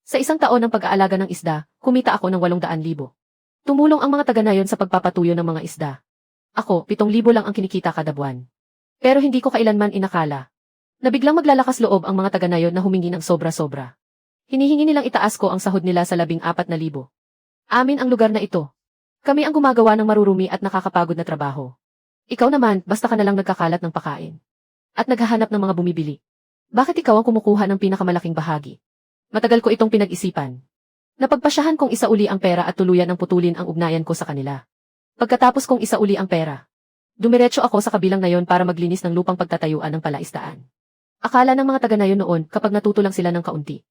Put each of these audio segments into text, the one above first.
Sa isang taon ng pag-aalaga ng isda, kumita ako ng 800,000. Tumulong ang mga taga-nayon sa pagpapatuyo ng mga isda. Ako, 7,000 lang ang kinikita kada buwan. Pero hindi ko kailanman inakala na biglang maglalakas loob ang mga taga-nayon na humingi ng sobra-sobra. Hinihingi nilang itaas ko ang sahod nila sa 14,000. Amin ang lugar na ito. Kami ang gumagawa ng marurumi at nakakapagod na trabaho. Ikaw naman, basta ka na lang nagkakalat ng pakain. At naghahanap ng mga bumibili. Bakit ikaw ang kumukuha ng pinakamalaking bahagi? Matagal ko itong pinag-isipan. Napagpasyahan kong isauli ang pera at tuluyan ang putulin ang ugnayan ko sa kanila. Pagkatapos kong isauli ang pera, dumiretso ako sa kabilang nayon para maglinis ng lupang pagtatayuan ng palaisdaan. Akala ng mga taga-nayon noon kapag natuto lang sila ng kaunti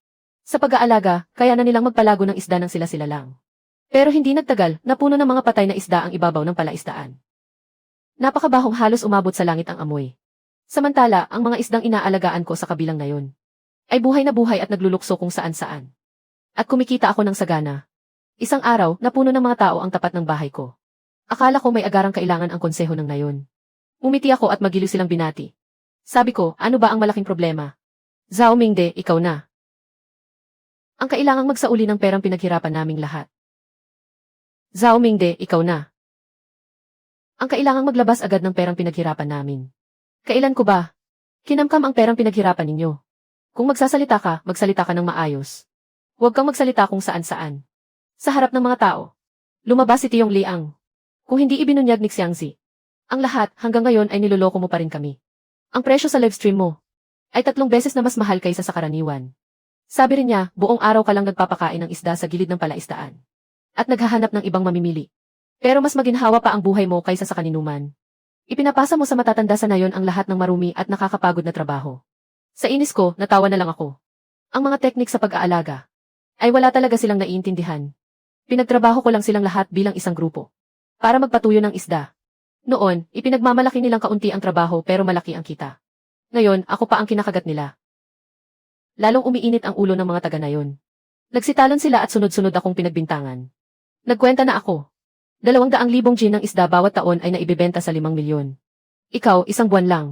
sa pag-aalaga, kaya na nilang magpalago ng isda ng sila-sila lang. Pero hindi nagtagal, napuno ng mga patay na isda ang ibabaw ng palaisdaan. Napakabahong halos umabot sa langit ang amoy. Samantala, ang mga isdang inaalagaan ko sa kabilang nayon ay buhay na buhay at naglulukso kung saan-saan. At kumikita ako ng sagana. Isang araw, napuno ng mga tao ang tapat ng bahay ko. Akala ko may agarang kailangan ang konseho ng nayon. Umiti ako at magiliw silang binati. Sabi ko, ano ba ang malaking problema? Zhao Mingde, ikaw na. Ang kailangang magsauli ng perang pinaghirapan naming lahat. Zhao Mingde, ikaw na. Ang kailangang maglabas agad ng perang pinaghirapan namin. Kailan ko ba? Kinamkam ang perang pinaghirapan ninyo. Kung magsasalita ka ng maayos. Huwag kang magsalita kung saan-saan. Sa harap ng mga tao. Lumabas si Tiyong Liang. Kung hindi ibinunyag ni Xiangzi. Ang lahat, hanggang ngayon ay niloloko mo pa rin kami. Ang presyo sa livestream mo ay 3 beses na mas mahal kaysa sa karaniwan. Sabi rin niya, buong araw ka lang nagpapakain ng isda sa gilid ng palaisdaan. At naghahanap ng ibang mamimili. Pero mas maginhawa pa ang buhay mo kaysa sa kaninuman. Ipinapasa mo sa matatanda sa nayon ang lahat ng marumi at nakakapagod na trabaho. Sa inis ko, natawa na lang ako. Ang mga teknik sa pag-aalaga ay wala talaga silang naiintindihan. Pinagtrabaho ko lang silang lahat bilang isang grupo para magpatuyo ng isda. Noon, ipinagmamalaki nilang kaunti ang trabaho pero malaki ang kita. Ngayon, ako pa ang kinakagat nila. Lalong umiinit ang ulo ng mga taga-nayon. Nagsitalon sila at sunod-sunod akong pinagbintangan. Nagkwenta na ako. 200,000 gin ng isda bawat taon ay naibibenta sa 5 milyon. Ikaw, isang buwan lang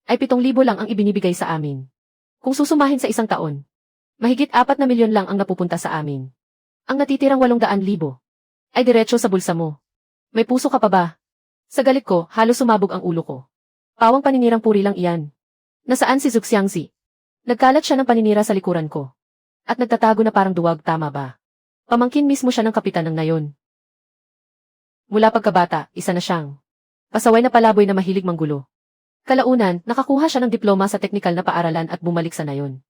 ay 7,000 lang ang ibinibigay sa amin. Kung susumahin sa isang taon, mahigit 4 na milyon lang ang napupunta sa amin. Ang natitirang 800,000 ay diretso sa bulsa mo. May puso ka pa ba? Sa galit ko, halos sumabog ang ulo ko. Pawang paninirang puri lang iyan. Nasaan si Xiangzi? Nagkalat siya ng paninira sa likuran ko. At nagtatago na parang duwag, tama ba? Pamangkin mismo siya ng kapitan ng nayon. Mula pagkabata, isa na siyang pasaway na palaboy na mahilig manggulo. Kalaunan, nakakuha siya ng diploma sa teknikal na paaralan at bumalik sa nayon.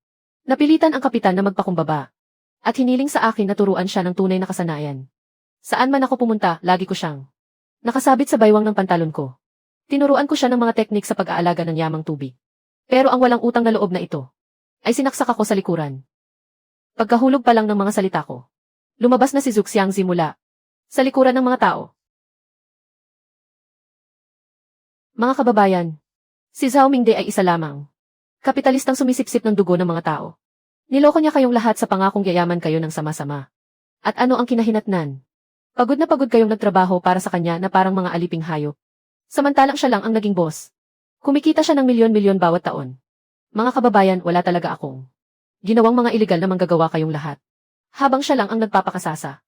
Napilitan ang kapitan na magpakumbaba. At hiniling sa akin na turuan siya ng tunay na kasanayan. Saan man ako pumunta, lagi ko siyang nakasabit sa baywang ng pantalon ko. Tinuruan ko siya ng mga teknik sa pag-aalaga ng yamang tubig. Pero ang walang utang na loob na ito ay sinaksak ako sa likuran. Pagkahulog pa lang ng mga salita ko, lumabas na si Xiangzi mula sa likuran ng mga tao. Mga kababayan, si Zhao Mingde ay isa lamang. Kapitalistang sumisipsip ng dugo ng mga tao. Niloko niya kayong lahat sa pangakong yayaman kayo ng sama-sama. At ano ang kinahinatnan? Pagod na pagod kayong nagtrabaho para sa kanya na parang mga aliping hayop. Samantalang siya lang ang naging boss. Kumikita siya ng milyon-milyon bawat taon. Mga kababayan, wala talaga akong ginawang mga ilegal na manggagawa kayong lahat. Habang siya lang ang nagpapakasasa.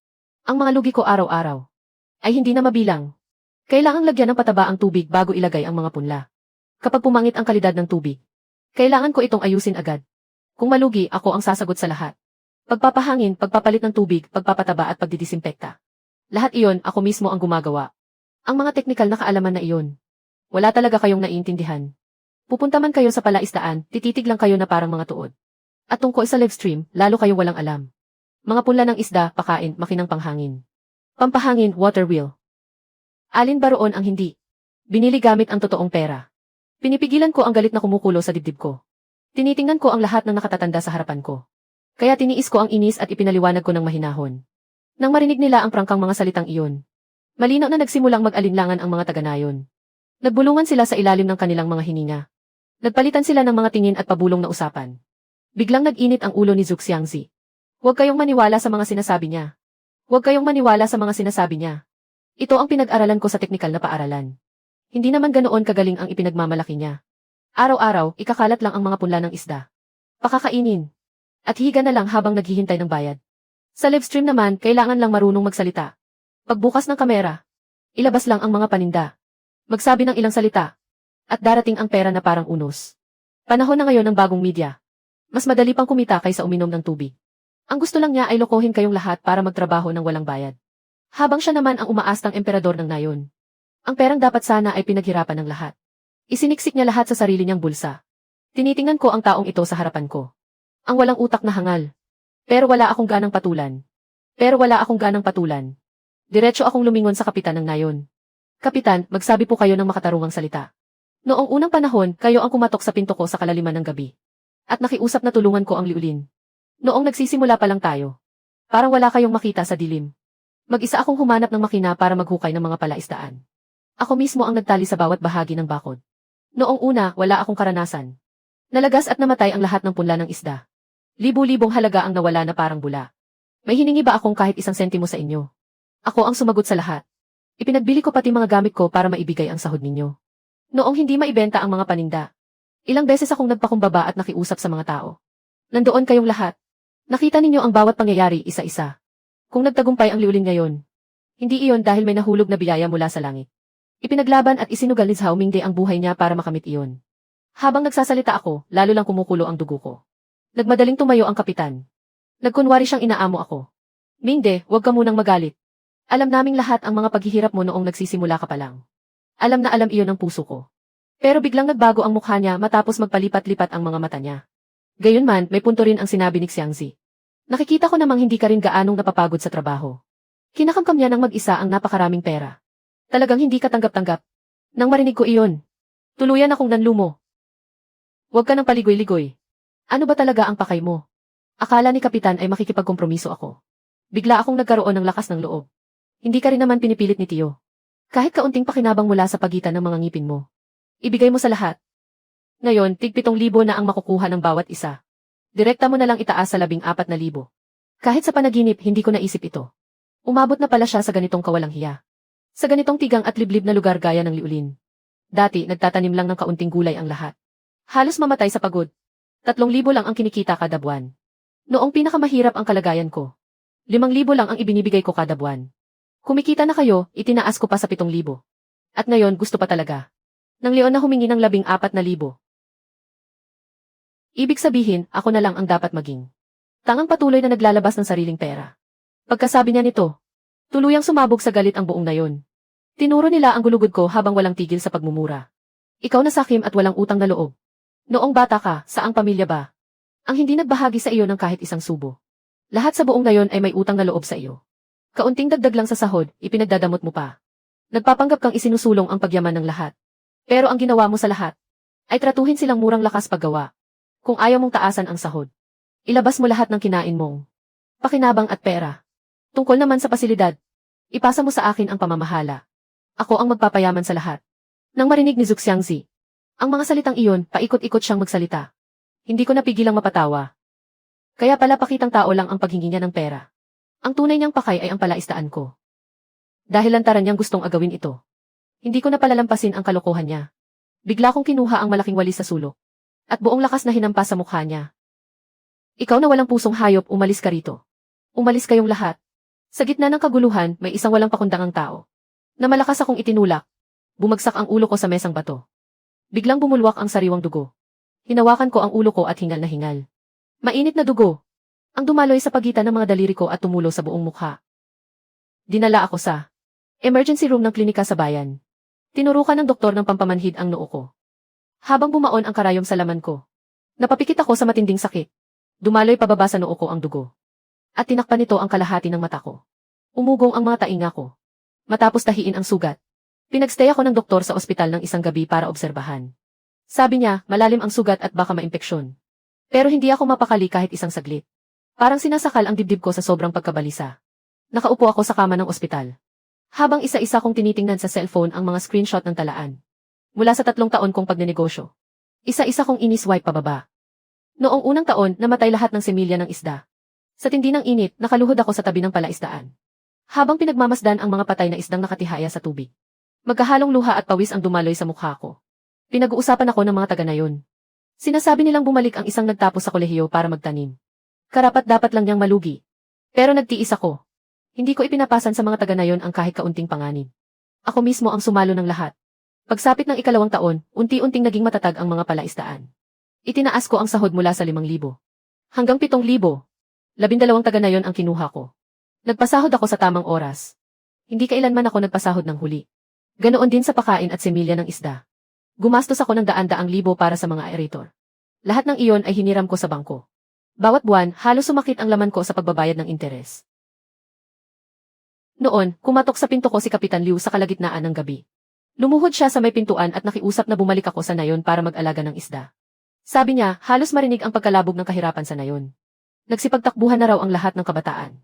Ang mga lugi ko araw-araw ay hindi na mabilang. Kailangang lagyan ng pataba ang tubig bago ilagay ang mga punla. Kapag pumangit ang kalidad ng tubig, kailangan ko itong ayusin agad. Kung malugi, ako ang sasagot sa lahat. Pagpapahangin, pagpapalit ng tubig, pagpapataba at pagdidisinfekta. Lahat iyon, ako mismo ang gumagawa. Ang mga teknikal na kaalaman na iyon, wala talaga kayong naiintindihan. Pupunta man kayo sa palaisdaan, tititig lang kayo na parang mga tuod. At tungkol sa livestream, lalo kayong walang alam. Mga punla ng isda, pakain, makinang panghangin. Pampahangin, water wheel. Alin ba roon ang hindi? Binili gamit ang totoong pera. Pinipigilan ko ang galit na kumukulo sa dibdib ko. Tinitingnan ko ang lahat ng nakatatanda sa harapan ko. Kaya tiniis ko ang inis at ipinaliwanag ko ng mahinahon. Nang marinig nila ang prangkang mga salitang iyon, malinaw na nagsimulang mag-alinlangan ang mga taga-nayon. Nagbulungan sila sa ilalim ng kanilang mga hininga. Nagpalitan sila ng mga tingin at pabulong na usapan. Biglang nag-init ang ulo ni Xiangzi. Huwag kayong maniwala sa mga sinasabi niya. Huwag kayong maniwala sa mga sinasabi niya. Ito ang pinag-aralan ko sa teknikal na paaralan. Hindi naman ganoon kagaling ang ipinagmamalaki niya. Araw-araw, ikakalat lang ang mga punla ng isda. Pakakainin. At higa na lang habang naghihintay ng bayad. Sa live stream naman, kailangan lang marunong magsalita. Pagbukas ng kamera, ilabas lang ang mga paninda. Magsabi ng ilang salita. At darating ang pera na parang unos. Panahon na ngayon ng bagong media. Mas madali pang kumita kaysa uminom ng tubig. Ang gusto lang niya ay lokohin kayong lahat para magtrabaho ng walang bayad. Habang siya naman ang umaastang emperador ng nayon. Ang perang dapat sana ay pinaghirapan ng lahat. Isiniksik niya lahat sa sarili niyang bulsa. Tinitingnan ko ang taong ito sa harapan ko. Ang walang utak na hangal. Pero wala akong ganang patulan. Diretso akong lumingon sa kapitan ng nayon. Kapitan, magsabi po kayo ng makatarungang salita. Noong unang panahon, kayo ang kumatok sa pinto ko sa kalaliman ng gabi. At nakiusap na tulungan ko ang liulin. Noong nagsisimula pa lang tayo. Parang wala kayong makita sa dilim. Mag-isa akong humanap ng makina para maghukay ng mga palaisdaan. Ako mismo ang nagtali sa bawat bahagi ng bakod. Noong una, wala akong karanasan. Nalagas at namatay ang lahat ng punla ng isda. Libu-libong halaga ang nawala na parang bula. May hiningi ba akong kahit isang sentimo sa inyo? Ako ang sumagot sa lahat. Ipinagbili ko pati mga gamit ko para maibigay ang sahod ninyo. Noong hindi maibenta ang mga paninda. Ilang beses akong nagpakumbaba at nakiusap sa mga tao. Nandoon kayong lahat. Nakita ninyo ang bawat pangyayari isa-isa. Kung nagtagumpay ang liulin ngayon, hindi iyon dahil may nahulog na biyaya mula sa langit. Ipinaglaban at isinugal ni Zhao Mingde ang buhay niya para makamit iyon. Habang nagsasalita ako, lalo lang kumukulo ang dugo ko. Nagmadaling tumayo ang kapitan. Nagkunwari siyang inaamo ako. Mingde, huwag ka munang magalit. Alam naming lahat ang mga paghihirap mo noong nagsisimula ka pa lang. Alam na alam iyon ng puso ko. Pero biglang nagbago ang mukha niya matapos magpalipat-lipat ang mga mata niya. Gayunman, may punto rin ang sinabi ni Xiangzi. Nakikita ko namang hindi ka rin gaanong napapagod sa trabaho. Kinakamkam niya ng mag-isa ang napakaraming pera. Talagang hindi ka tanggap-tanggap. Nang marinig ko iyon, tuluyan akong nanlumo. Huwag ka nang paligoy-ligoy. Ano ba talaga ang pakay mo? Akala ni Kapitan ay makikipagkompromiso ako. Bigla akong nagkaroon ng lakas ng loob. Hindi ka rin naman pinipilit ni Tio. Kahit kaunting pakinabang mula sa pagitan ng mga ngipin mo. Ibigay mo sa lahat. Ngayon, tig 7,000 na ang makukuha ng bawat isa. Direkta mo na lang itaas sa 14,000. Kahit sa panaginip, hindi ko naisip ito. Umabot na pala siya sa ganitong kawalang hiya. Sa ganitong tigang at liblib na lugar gaya ng liulin. Dati, nagtatanim lang ng kaunting gulay ang lahat. Halos mamatay sa pagod. 3,000 lang ang kinikita kada buwan. Noong pinakamahirap ang kalagayan ko. 5,000 lang ang ibinibigay ko kada buwan. Kumikita na kayo, itinaas ko pa sa 7,000. At ngayon, gusto pa talaga. Nang Leon na humingi ng 14,000. Ibig sabihin, ako na lang ang dapat maging. Tangang patuloy na naglalabas ng sariling pera. Pagkasabi niya nito, tuluyang sumabog sa galit ang buong nayon. Tinuro nila ang gulugod ko habang walang tigil sa pagmumura. Ikaw na sakim at walang utang na loob. Noong bata ka, saang pamilya ba? Ang hindi nagbahagi sa iyo ng kahit isang subo. Lahat sa buong nayon ay may utang na loob sa iyo. Kaunting dagdag lang sa sahod, ipinagdadamot mo pa. Nagpapanggap kang isinusulong ang pagyaman ng lahat. Pero ang ginawa mo sa lahat, ay tratuhin silang murang lakas paggawa. Kung ayaw mong taasan ang sahod, ilabas mo lahat ng kinain mong pakinabang at pera. Tungkol naman sa pasilidad, ipasa mo sa akin ang pamamahala. Ako ang magpapayaman sa lahat. Nang marinig ni Zhu Xiangzi, ang mga salitang iyon, paikot-ikot siyang magsalita. Hindi ko napigilang mapatawa. Kaya pala pakitang tao lang ang paghingi niya ng pera. Ang tunay niyang pakay ay ang palaisdaan ko. Dahil lantaran niyang gustong agawin ito. Hindi ko na palalampasin ang kalokohan niya. Bigla kong kinuha ang malaking walis sa sulok. At buong lakas na hinampas sa mukha niya. Ikaw na walang pusong hayop, umalis ka rito. Umalis kayong lahat. Sa gitna ng kaguluhan, may isang walang pakundangang tao. Na malakas akong itinulak. Bumagsak ang ulo ko sa mesang bato. Biglang bumulwak ang sariwang dugo. Hinawakan ko ang ulo ko at hingal na hingal. Mainit na dugo. Ang dumaloy sa pagitan ng mga daliri ko at tumulo sa buong mukha. Dinala ako sa emergency room ng klinika sa bayan. Tinurukan ng doktor ng pampamanhid ang noo ko. Habang bumaon ang karayom sa laman ko. Napapikit ako sa matinding sakit. Dumaloy pababa sa noo ko ang dugo. At tinakpan nito ang kalahati ng mata ko. Umugong ang mga tainga ko. Matapos tahiin ang sugat. Pinagstay ako ng doktor sa ospital ng isang gabi para obserbahan. Sabi niya, malalim ang sugat at baka maimpeksyon. Pero hindi ako mapakali kahit isang saglit. Parang sinasakal ang dibdib ko sa sobrang pagkabalisa. Nakaupo ako sa kama ng ospital. Habang isa-isa kong tinitingnan sa cellphone ang mga screenshot ng talaan. Mula sa 3 taon kong pagnenegosyo. Isa-isa kong iniswipe pababa. Noong unang taon, namatay lahat ng semilya ng isda. Sa tindi ng init, nakaluhod ako sa tabi ng palaisdaan. Habang pinagmamasdan ang mga patay na isdang nakatihaya sa tubig. Magkahalong luha at pawis ang dumaloy sa mukha ko. Pinag-uusapan ako ng mga taga nayon. Sinasabi nilang bumalik ang isang nagtapos sa kolehiyo para magtanim. Karapat-dapat lang niyang malugi. Pero nagtiis ako. Hindi ko ipinapasan sa mga taga na yon ang kahit kaunting panganib. Ako mismo ang sumalo ng lahat. Pagsapit ng ikalawang taon, unti-unting naging matatag ang mga palaisdaan. Itinaas ko ang sahod mula sa 5,000 hanggang 7,000. 12 taga na yon ang kinuha ko. Nagpasahod ako sa tamang oras. Hindi kailanman ako nagpasahod ng huli. Ganoon din sa pakain at semilya ng isda. Gumastos ako ng daan-daang libo para sa mga aerator. Lahat ng iyon ay hiniram ko sa bangko. Bawat buwan, halos sumakit ang laman ko sa pagbabayad ng interes. Noon, kumatok sa pinto ko si Kapitan Liu sa kalagitnaan ng gabi. Lumuhod siya sa may pintuan at nakiusap na bumalik ako sa nayon para mag-alaga ng isda. Sabi niya, halos marinig ang pagkalabog ng kahirapan sa nayon. Nagsipagtakbuhan na raw ang lahat ng kabataan.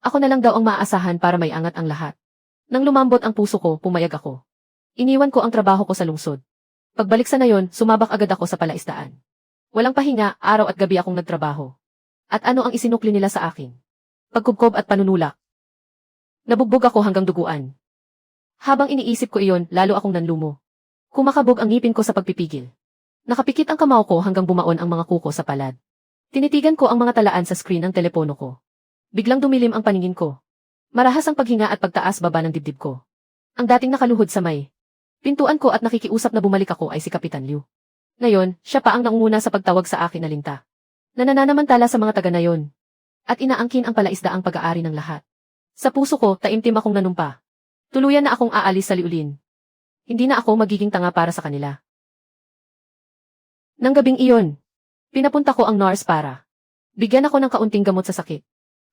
Ako na lang daw ang maaasahan para may angat ang lahat. Nang lumambot ang puso ko, pumayag ako. Iniwan ko ang trabaho ko sa lungsod. Pagbalik sa nayon, sumabak agad ako sa palaisdaan. Walang pahinga, araw at gabi akong nagtrabaho. At ano ang isinukli nila sa akin? Pagkubkob at panunulak. Nabugbog ako hanggang duguan. Habang iniisip ko iyon, lalo akong nanlumo. Kumakabog ang ngipin ko sa pagpipigil. Nakapikit ang kamao ko hanggang bumaon ang mga kuko sa palad. Tinitigan ko ang mga talaan sa screen ng telepono ko. Biglang dumilim ang paningin ko. Marahas ang paghinga at pagtaas baba ng dibdib ko. Ang dating nakaluhod sa may pintuan ko at nakikiusap na bumalik ako ay si Kapitan Liu. Ngayon, siya pa ang nangunguna sa pagtawag sa akin na linta. Nananamantala sa mga taga na yon. At inaangkin ang palaisdaang pag-aari ng lahat. Sa puso ko, taimtim akong nanumpa. Tuluyan na akong aalis sa liulin. Hindi na ako magiging tanga para sa kanila. Nang gabing iyon, pinapunta ko ang nurse para bigyan ako ng kaunting gamot sa sakit.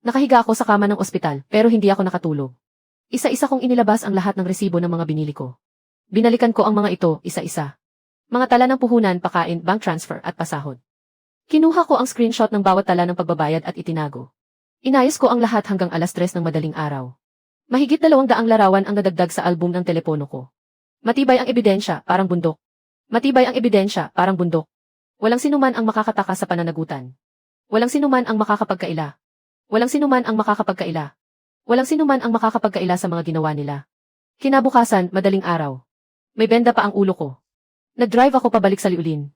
Nakahiga ako sa kama ng ospital pero hindi ako nakatulog. Isa-isa kong inilabas ang lahat ng resibo ng mga binili ko. Binalikan ko ang mga ito isa-isa. Mga tala ng puhunan, pakain, bank transfer at pasahod. Kinuha ko ang screenshot ng bawat tala ng pagbabayad at itinago. Inayos ko ang lahat hanggang 3:00 ng madaling araw. Mahigit 200 larawan ang nadagdag sa album ng telepono ko. Matibay ang ebidensya, parang bundok. Matibay ang ebidensya, parang bundok. Walang sinuman ang makakataka sa pananagutan. Walang sinuman ang makakapagkaila. Walang sinuman ang makakapagkaila. Walang sinuman ang makakapagkaila sa mga ginawa nila. Kinabukasan, madaling araw. May benda pa ang ulo ko. Nag-drive ako pabalik sa liulin.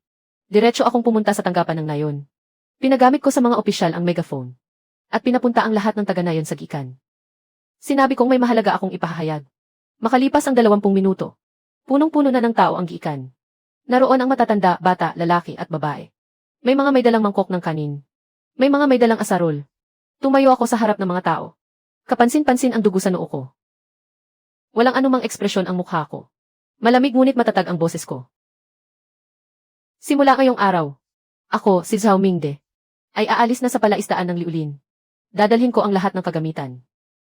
Diretso akong pumunta sa tanggapan ng nayon. Pinagamit ko sa mga opisyal ang megaphone. At pinapunta ang lahat ng taga-nayon sa gikan. Sinabi kong may mahalaga akong ipahayag. Makalipas ang 20 minuto. Punong-puno na ng tao ang gikan. Naroon ang matatanda, bata, lalaki at babae. May mga may dalang mangkok ng kanin. May mga may dalang asarol. Tumayo ako sa harap ng mga tao. Kapansin-pansin ang dugo sa noo ko. Walang anumang ekspresyon ang mukha ko. Malamig ngunit matatag ang boses ko. Simula ngayong araw, ako, si Zhao Mingde, ay aalis na sa palaisdaan ng liulin. Dadalhin ko ang lahat ng kagamitan.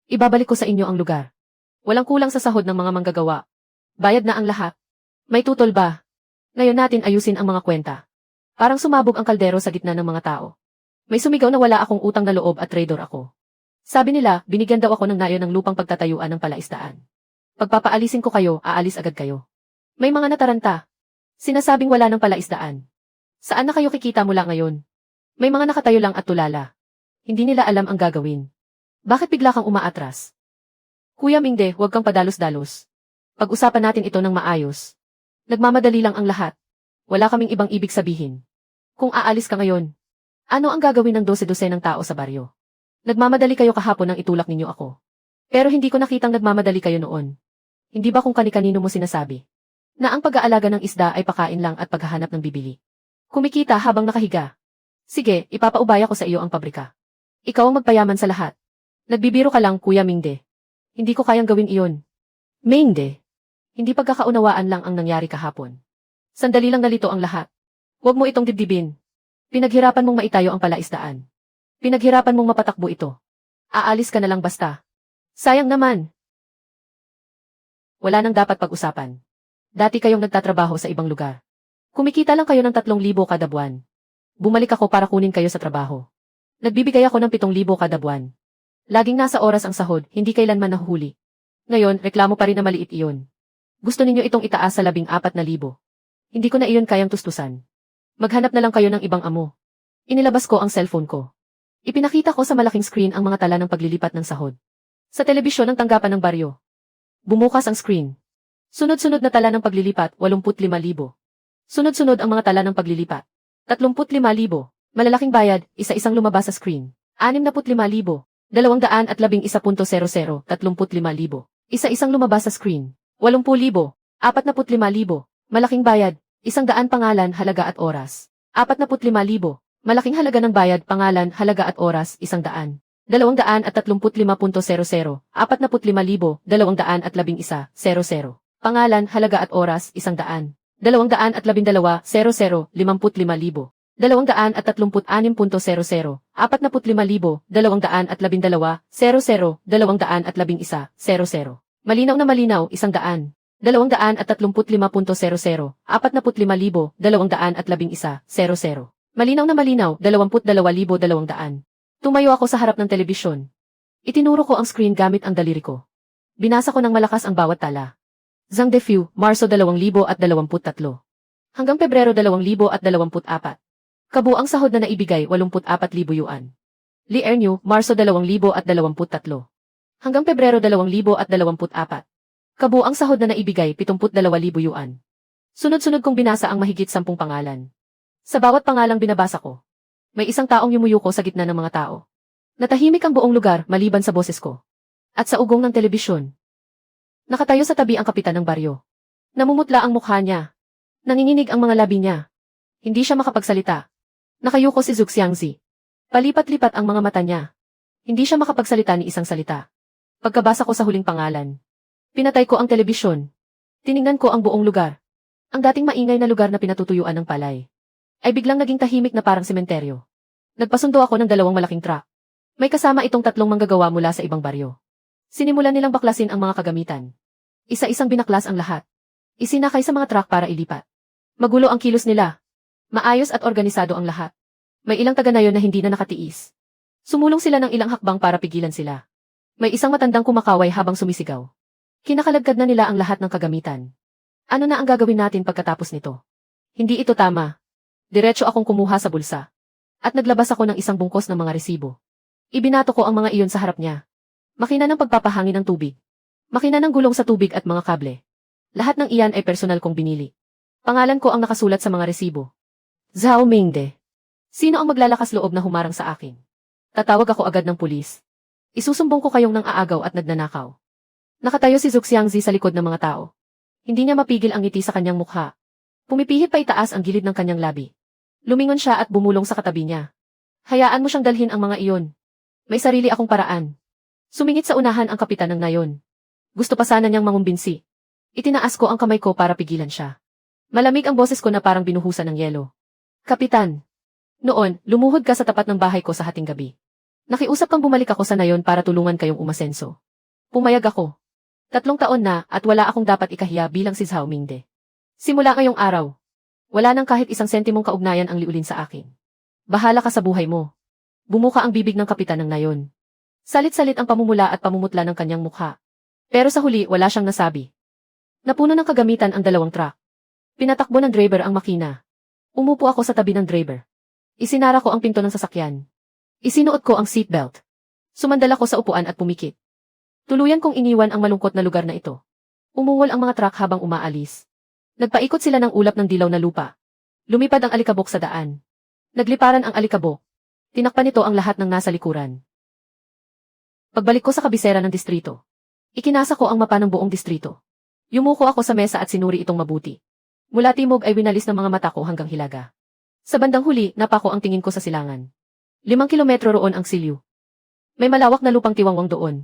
Ibabalik ko sa inyo ang lugar. Walang kulang sa sahod ng mga manggagawa. Bayad na ang lahat. May tutol ba? Ngayon natin ayusin ang mga kwenta. Parang sumabog ang kaldero sa gitna ng mga tao. May sumigaw na wala akong utang na loob at traidor ako. Sabi nila, binigyan daw ako ng nayon ng lupang pagtatayuan ng palaisdaan. Pagpapaalisin ko kayo, aalis agad kayo. May mga nataranta. Sinasabing wala ng palaisdaan. Saan na kayo kikita mula ngayon? May mga nakatayo lang at tulala. Hindi nila alam ang gagawin. Bakit bigla kang umaatras? Kuya Mingde, huwag kang padalos-dalos. Pag-usapan natin ito ng maayos. Nagmamadali lang ang lahat. Wala kaming ibang ibig sabihin. Kung aalis ka ngayon, ano ang gagawin ng 12 ng tao sa baryo? Nagmamadali kayo kahapon nang itulak ninyo ako. Pero hindi ko nakitang nagmamadali kayo noon. Hindi ba kung kani-kanino mo sinasabi? Na ang pag-aalaga ng isda ay pakain lang at paghahanap ng bibili. Kumikita habang nakahiga. Sige, ipapaubaya ko sa iyo ang pabrika. Ikaw ang magpayaman sa lahat. Nagbibiro ka lang, Kuya Mingde. Hindi ko kayang gawin iyon. Mingde. Hindi pagkakaunawaan lang ang nangyari kahapon. Sandali lang nalito ang lahat. Huwag mo itong dibdibin. Pinaghirapan mong maitayo ang palaisdaan. Pinaghirapan mong mapatakbo ito. Aalis ka na lang basta. Sayang naman. Wala nang dapat pag-usapan. Dati kayong nagtatrabaho sa ibang lugar. Kumikita lang kayo ng 3,000 kada buwan. Bumalik ako para kunin kayo sa trabaho. Nagbibigay ako ng 7,000 kada buwan. Laging nasa oras ang sahod, hindi kailanman nahuhuli. Ngayon, reklamo pa rin na maliit iyon. Gusto ninyo itong itaas sa 14,000. Hindi ko na iyon kayang tustusan. Maghanap na lang kayo ng ibang amo. Inilabas ko ang cellphone ko. Ipinakita ko sa malaking screen ang mga tala ng paglilipat ng sahod. Sa telebisyon ng tanggapan ng baryo. Bumukas ang screen. Sunod-sunod na tala ng paglilipat, 85,000. Sunod-sunod ang mga tala ng paglilipat. 35,000. Malalaking bayad, isa-isang lumabas sa screen. 65,000, 211.00, 35,000. Isa-isang lumabas sa screen. 80,000, 45,000. Malaking bayad, 100 pangalan, halaga at oras. 45,000. Malaking halaga ng bayad, pangalan, halaga at oras, 100. 235.00, 45,000, 211.00. Pangalan, halaga at oras, 100. 212.00, 55,000. 236.00, 45,000, 212.00, 211.00. Malinaw na malinaw, 100. 235.00, 45,000, 211.00. Malinaw na malinaw, 22,200. Tumayo ako sa harap ng telebisyon. Itinuro ko ang screen gamit ang daliri ko. Binasa ko ng malakas ang bawat tala. Zhang Defu, Marso 2023. Hanggang Pebrero 2024. Kabuang sahod na naibigay 84,000 yuan. Li Ernew, Marso 2023. Hanggang Pebrero 2024. Kabuang sahod na naibigay 72,000 yuan. Sunod-sunod kong binasa ang mahigit 10 pangalan. Sa bawat pangalang binabasa ko, may isang taong yumuyuko sa gitna ng mga tao. Natahimik ang buong lugar maliban sa boses ko. At sa ugong ng telebisyon. Nakatayo sa tabi ang kapitan ng baryo. Namumutla ang mukha niya. Nanginginig ang mga labi niya. Hindi siya makapagsalita. Nakayuko si Zhu Xiangzi. Palipat-lipat ang mga mata niya. Hindi siya makapagsalita ni isang salita. Pagkabasa ko sa huling pangalan, pinatay ko ang telebisyon. Tiningnan ko ang buong lugar. Ang dating maingay na lugar na pinatutuyuan ng palay ay biglang naging tahimik na parang sementeryo. Nagpasundo ako ng 2 malaking truck. May kasama itong 3 manggagawa mula sa ibang baryo. Sinimulan nilang baklasin ang mga kagamitan. Isa-isang binaklas ang lahat. Isinakay sa mga truck para ilipat. Magulo ang kilos nila. Maayos at organisado ang lahat. May ilang taga-nayon na hindi na nakatiis. Sumulong sila ng ilang hakbang para pigilan sila. May isang matandang kumakaway habang sumisigaw. Kinakalagkad na nila ang lahat ng kagamitan. Ano na ang gagawin natin pagkatapos nito? Hindi ito tama. Diretso akong kumuha sa bulsa. At naglabas ako ng isang bungkos ng mga resibo. Ibinato ko ang mga iyon sa harap niya. Makina ng pagpapahangin ng tubig. Makina ng gulong sa tubig at mga kable. Lahat ng iyan ay personal kong binili. Pangalan ko ang nakasulat sa mga resibo. Zhao Mingde. Sino ang maglalakas loob na humarang sa akin? Tatawag ako agad ng pulis. Isusumbong ko kayong nang aagaw at nagnanakaw. Nakatayo si Zhu Xiangzi sa likod ng mga tao. Hindi niya mapigil ang ngiti sa kanyang mukha. Pumipihit pa itaas ang gilid ng kanyang labi. Lumingon siya at bumulong sa katabi niya. Hayaan mo siyang dalhin ang mga iyon. May sarili akong paraan. Sumingit sa unahan ang kapitan ng nayon. Gusto pa sana niyang mangumbinsi. Itinaas ko ang kamay ko para pigilan siya. Malamig ang boses ko na parang binuhusan ng yelo. Kapitan. Noon, lumuhod ka sa tapat ng bahay ko sa hating gabi. Nakiusap kang bumalik ako sa nayon para tulungan kayong umasenso. Pumayag ako. 3 taon na at wala akong dapat ikahiya bilang si Zhao Mingde. Simula ngayong araw, wala nang kahit isang sentimong kaugnayan ang liulin sa akin. Bahala ka sa buhay mo. Bumuka ang bibig ng kapitan ng nayon. Salit-salit ang pamumula at pamumutla ng kanyang mukha. Pero sa huli wala siyang nasabi. Napuno ng kagamitan ang 2 truck. Pinatakbo ng driver ang makina. Umupo ako sa tabi ng driver. Isinara ko ang pinto ng sasakyan. Isinuot ko ang seatbelt. Sumandal ako sa upuan at pumikit. Tuluyan kong iniwan ang malungkot na lugar na ito. Umuwol ang mga truck habang umaalis. Nagpaikot sila ng ulap ng dilaw na lupa. Lumipad ang alikabok sa daan. Nagliparan ang alikabok. Tinakpan nito ang lahat ng nasa likuran. Pagbalik ko sa kabisera ng distrito, ikinasa ko ang mapa ng buong distrito. Yumuko ako sa mesa at sinuri itong mabuti. Mula timog ay winalis ng mga mata ko hanggang hilaga. Sa bandang huli, napako ang tingin ko sa silangan. 5 kilometro roon ang Silyu. May malawak na lupang tiwangwang doon.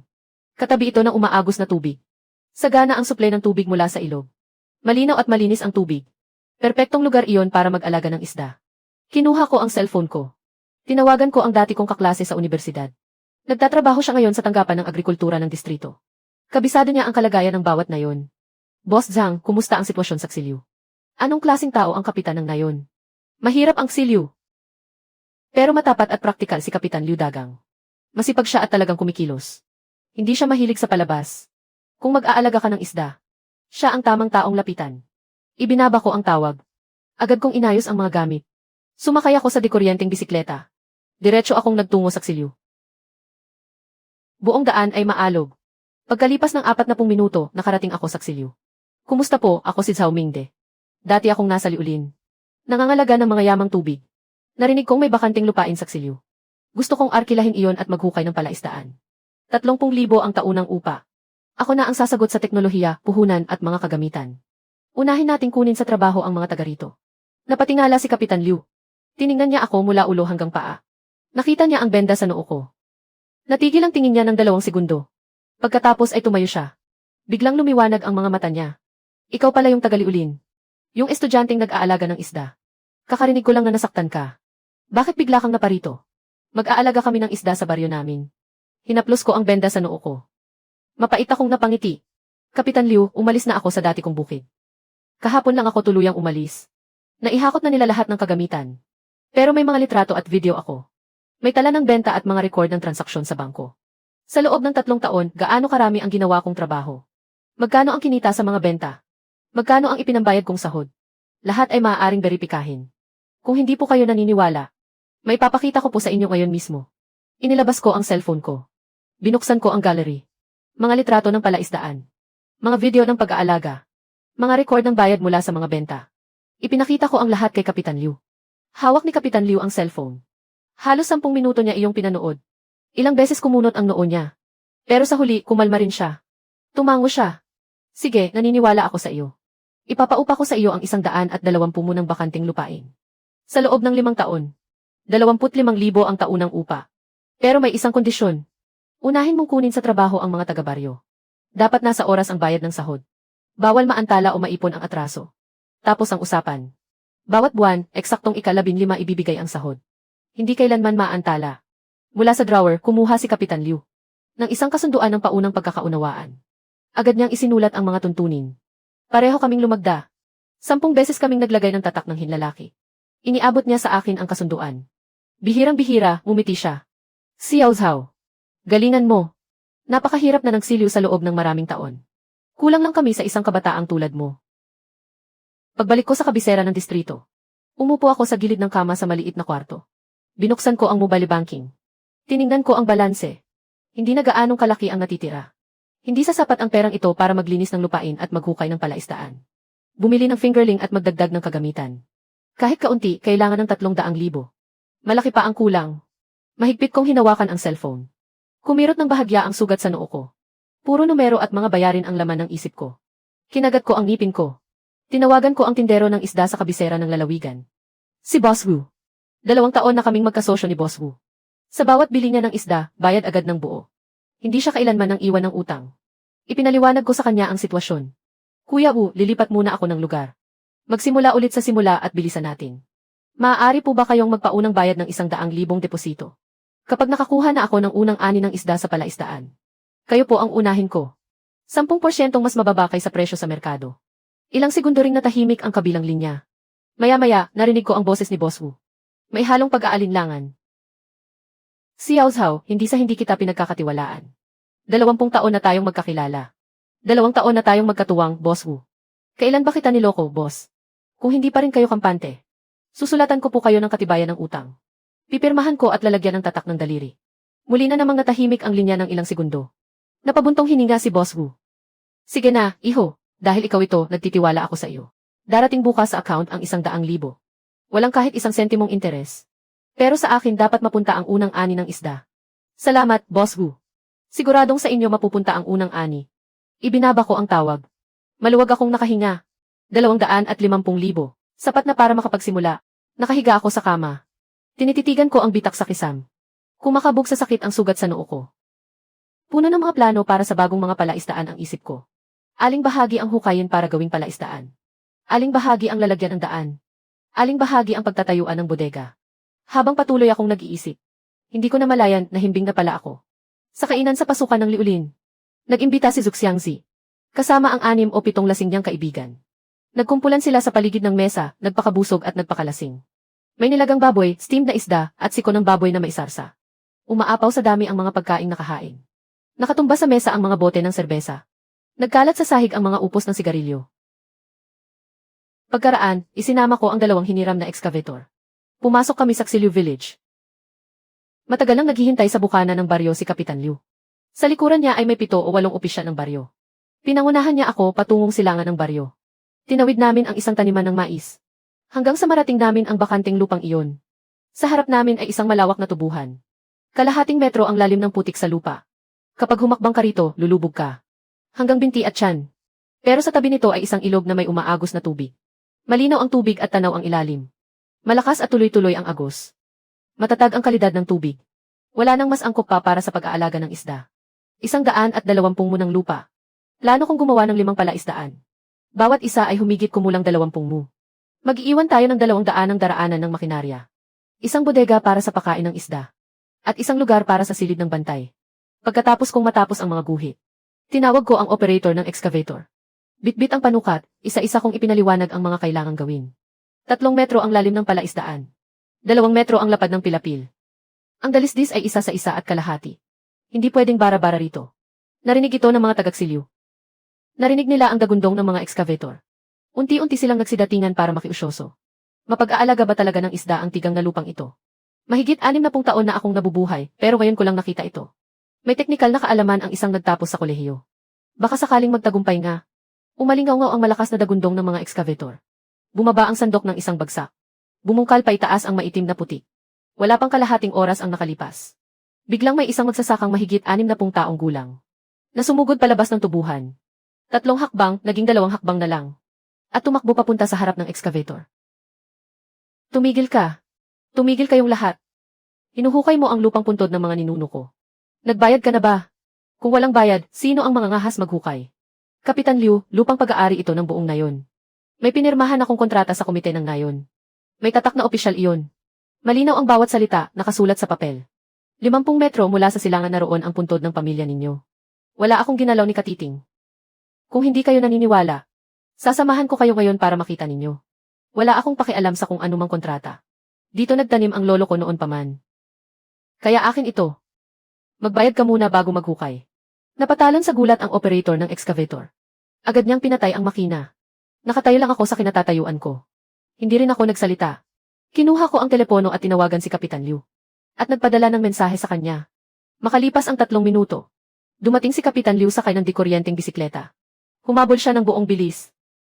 Katabi ito ng umaagos na tubig. Sagana ang suplay ng tubig mula sa ilog. Malinaw at malinis ang tubig. Perpektong lugar iyon para mag-alaga ng isda. Kinuha ko ang cellphone ko. Tinawagan ko ang dati kong kaklase sa universidad. Nagtatrabaho siya ngayon sa tanggapan ng agrikultura ng distrito. Kabisado niya ang kalagayan ng bawat nayon. Boss Zhang, kumusta ang sitwasyon sa Silyu? Anong klaseng tao ang kapitan ng nayon? Mahirap ang Silyu. Pero matapat at praktikal si Kapitan Liu Dagang. Masipag siya at talagang kumikilos. Hindi siya mahilig sa palabas. Kung mag-aalaga ka ng isda, siya ang tamang taong lapitan. Ibinaba ko ang tawag. Agad kong inayos ang mga gamit. Sumakay ako sa dekuryenteng bisikleta. Diretso akong nagtungo sa Silyu. Buong daan ay maalog. Pagkalipas ng 40 minuto, nakarating ako sa Silyu. Kumusta po, ako si Zhao Mingde. Dati akong nasa liulin. Nangangalaga ng mga yamang tubig. Narinig kong may bakanting lupain sa Ksilyu. Gusto kong arkilahin iyon at maghukay ng palaisdaan. 30,000 ang taunang upa. Ako na ang sasagot sa teknolohiya, puhunan at mga kagamitan. Unahin nating kunin sa trabaho ang mga taga rito. Napatingala si Kapitan Liu. Tiningnan niya ako mula ulo hanggang paa. Nakita niya ang benda sa noo ko. Natigil ang tingin niya ng 2 segundo. Pagkatapos ay tumayo siya. Biglang lumiwanag ang mga mata niya. Ikaw pala yung tagaliulin. Yung estudyanteng nag-aalaga ng isda. Kakarinig ko lang na nasaktan ka. Bakit bigla kang naparito? Mag-aalaga kami ng isda sa baryo namin. Hinaplos ko ang benda sa noo ko. Mapait akong napangiti. Kapitan Liu, umalis na ako sa dati kong bukid. Kahapon lang ako tuluyang umalis. Naihakot na nila lahat ng kagamitan. Pero may mga litrato at video ako. May tala ng benta at mga record ng transaksyon sa bangko. Sa loob ng 3 taon, gaano karami ang ginawa kong trabaho? Magkano ang kinita sa mga benta? Magkano ang ipinambayad kong sahod? Lahat ay maaaring beripikahin. Kung hindi po kayo naniniwala, may papakita ko po sa inyo ngayon mismo. Inilabas ko ang cellphone ko. Binuksan ko ang gallery. Mga litrato ng palaisdaan. Mga video ng pag-aalaga. Mga record ng bayad mula sa mga benta. Ipinakita ko ang lahat kay Kapitan Liu. Hawak ni Kapitan Liu ang cellphone. Halos 10 minuto niya iyong pinanood. Ilang beses kumunot ang noo niya. Pero sa huli, kumalma rin siya. Tumango siya. Sige, naniniwala ako sa iyo. Ipapaupa ko sa iyo ang 120 munang bakanting lupain. Sa loob ng 5 taon. 25,000 ang taunang upa. Pero may isang kondisyon. Unahin mong kunin sa trabaho ang mga taga-baryo. Dapat nasa oras ang bayad ng sahod. Bawal maantala o maipon ang atraso. Tapos ang usapan. Bawat buwan, eksaktong 15 ibibigay ang sahod. Hindi kailanman maantala. Mula sa drawer, kumuha si Kapitan Liu ng isang kasunduan ng paunang pagkakaunawaan. Agad niyang isinulat ang mga tuntunin. Pareho kaming lumagda. 10 beses kaming naglagay ng tatak ng hinlalaki. Iniabot niya sa akin ang kasunduan. Bihirang-bihira, ngumiti siya. Xiao Zhao. Galingan mo. Napakahirap na nagsiliw sa loob ng maraming taon. Kulang lang kami sa isang kabataang tulad mo. Pagbalik ko sa kabisera ng distrito, umupo ako sa gilid ng kama sa maliit na kwarto. Binuksan ko ang mobile banking. Tiningnan ko ang balanse. Hindi na gaanong kalaki ang natitira. Hindi sasapat ang perang ito para maglinis ng lupain at maghukay ng palaisdaan. Bumili ng fingerling at magdagdag ng kagamitan. Kahit kaunti, kailangan ng 300,000. Malaki pa ang kulang. Mahigpit kong hinawakan ang cellphone. Kumirot ng bahagya ang sugat sa noo ko. Puro numero at mga bayarin ang laman ng isip ko. Kinagat ko ang ngipin ko. Tinawagan ko ang tindero ng isda sa kabisera ng lalawigan. Si Boss Wu. 2 taon na kaming magkasosyo ni Boss Wu. Sa bawat bili niya ng isda, bayad agad ng buo. Hindi siya kailanman nang iwan ng utang. Ipinaliwanag ko sa kanya ang sitwasyon. Kuya Wu, lilipat muna ako ng lugar. Magsimula ulit sa simula at bilisan natin. Maaari po ba kayong magpaunang bayad ng 100,000 deposito? Kapag nakakuha na ako ng unang ani ng isda sa palaisdaan. Kayo po ang unahin ko. 10% mas mababa kaysa presyo sa merkado. Ilang segundo ring natahimik ang kabilang linya. Maya-maya, narinig ko ang boses ni Boss Wu. May halong pag-aalinlangan. Xiao Zhao, hindi sa hindi kita pinagkakatiwalaan. 20 taon na tayong magkakilala. 2 taon na tayong magkatuwang, Boss Wu. Kailan ba kita niloko, boss? Kung hindi pa rin kayo kampante, susulatan ko po kayo ng katibayan ng utang. Pipirmahan ko at lalagyan ng tatak ng daliri. Muli na namang natahimik ang linya ng ilang segundo. Napabuntong hininga si Boss Wu. Sige na, iho. Dahil ikaw ito, nagtitiwala ako sa iyo. Darating bukas sa account ang 100,000. Walang kahit isang sentimong interes. Pero sa akin dapat mapunta ang unang ani ng isda. Salamat, Boss Wu. Siguradong sa inyo mapupunta ang unang ani. Ibinaba ko ang tawag. Maluwag akong nakahinga. 250,000. Sapat na para makapagsimula. Nakahiga ako sa kama. Tinititigan ko ang bitak sa kisam. Kumakabog sa sakit ang sugat sa noo ko. Puno ng mga plano para sa bagong mga palaisdaan ang isip ko. Aling bahagi ang hukayin para gawing palaisdaan? Aling bahagi ang lalagyan ng daan? Aling bahagi ang pagtatayuan ng bodega? Habang patuloy akong nag-iisip, hindi ko namalayan na himbing na pala ako. Sa kainan sa pasukan ng Liulin, nag-imbita si Zuxiangzi. Kasama ang 6 o 7 lasing niyang kaibigan. Nagkumpulan sila sa paligid ng mesa, nagpakabusog at nagpakalasing. May nilagang baboy, steamed na isda, at siko ng baboy na may sarsa. Umaapaw sa dami ang mga pagkaing nakahain. Nakatumba sa mesa ang mga bote ng serbesa. Nagkalat sa sahig ang mga upos ng sigarilyo. Pagkaraan, isinama ko ang 2 hiniram na excavator. Pumasok kami sa Ksilyu Village. Matagal nang naghihintay sa bukana ng baryo si Kapitan Liu. Sa likuran niya ay may 7 o 8 opisyal ng baryo. Pinangunahan niya ako patungong silangan ng baryo. Tinawid namin ang isang taniman ng mais. Hanggang sa marating namin ang bakanting lupang iyon. Sa harap namin ay isang malawak na tubuhan. Kalahating metro ang lalim ng putik sa lupa. Kapag humakbang ka rito, lulubog ka. Hanggang binti at tiyan. Pero sa tabi nito ay isang ilog na may umaagos na tubig. Malinaw ang tubig at tanaw ang ilalim. Malakas at tuloy-tuloy ang agos. Matatag ang kalidad ng tubig. Wala nang mas angkop pa para sa pag-aalaga ng isda. 120 munang lupa. Plano kong gumawa ng 5 palaisdaan. Bawat isa ay humigit kumulang 20 mu. Mag-iiwan tayo ng 200 ng daraanan ng makinarya. Isang bodega para sa pakain ng isda. At isang lugar para sa silid ng bantay. Pagkatapos kong matapos ang mga guhit, tinawag ko ang operator ng excavator. Bitbit ang panukat, isa-isa kong ipinaliwanag ang mga kailangang gawin. 3 metro ang lalim ng palaisdaan. 2 metro ang lapad ng pilapil. Ang dalisdis ay isa sa isa at kalahati. Hindi pwedeng bara-bara rito. Narinig ito ng mga tagaksilyo. Narinig nila ang dagundong ng mga excavator. Unti-unti silang nagsidatingan para makiusyoso. Mapag-aalaga ba talaga ng isda ang tigang na lupang ito? Mahigit 60 taon na akong nabubuhay, pero ngayon ko lang nakita ito. May teknikal na kaalaman ang isang nagtapos sa kolehiyo. Baka sakaling magtagumpay nga. Umalingaw-ngaw ang malakas na dagundong ng mga excavator. Bumaba ang sandok ng isang bagsak. Bumungkal pa itaas ang maitim na putik. Wala pang kalahating oras ang nakalipas. Biglang may isang magsasakang mahigit 60 taong gulang. Nasumugod palabas ng tubuhan. 3 hakbang, naging 2 hakbang na lang. At tumakbo papunta sa harap ng excavator. Tumigil ka. Tumigil kayong lahat. Hinuhukay mo ang lupang puntod ng mga ninuno ko. Nagbayad ka na ba? Kung walang bayad, sino ang mga ngahas maghukay? Kapitan Liu, lupang pag-aari ito ng buong nayon. May pinirmahan akong kontrata sa komite ng nayon. May tatak na opisyal iyon. Malinaw ang bawat salita, nakasulat sa papel. 50 metro mula sa silangan naroon ang puntod ng pamilya ninyo. Wala akong ginalaw ni Katiting. Kung hindi kayo naniniwala, sasamahan ko kayo ngayon para makita ninyo. Wala akong pakialam sa kung anumang kontrata. Dito nagtanim ang lolo ko noon pa man. Kaya akin ito. Magbayad ka muna bago maghukay. Napatalon sa gulat ang operator ng excavator. Agad niyang pinatay ang makina. Nakatayo lang ako sa kinatatayuan ko. Hindi rin ako nagsalita. Kinuha ko ang telepono at tinawagan si Kapitan Liu. At nagpadala ng mensahe sa kanya. Makalipas ang 3 minuto. Dumating si Kapitan Liu sakay ng dikuryenteng bisikleta. Humabol siya ng buong bilis.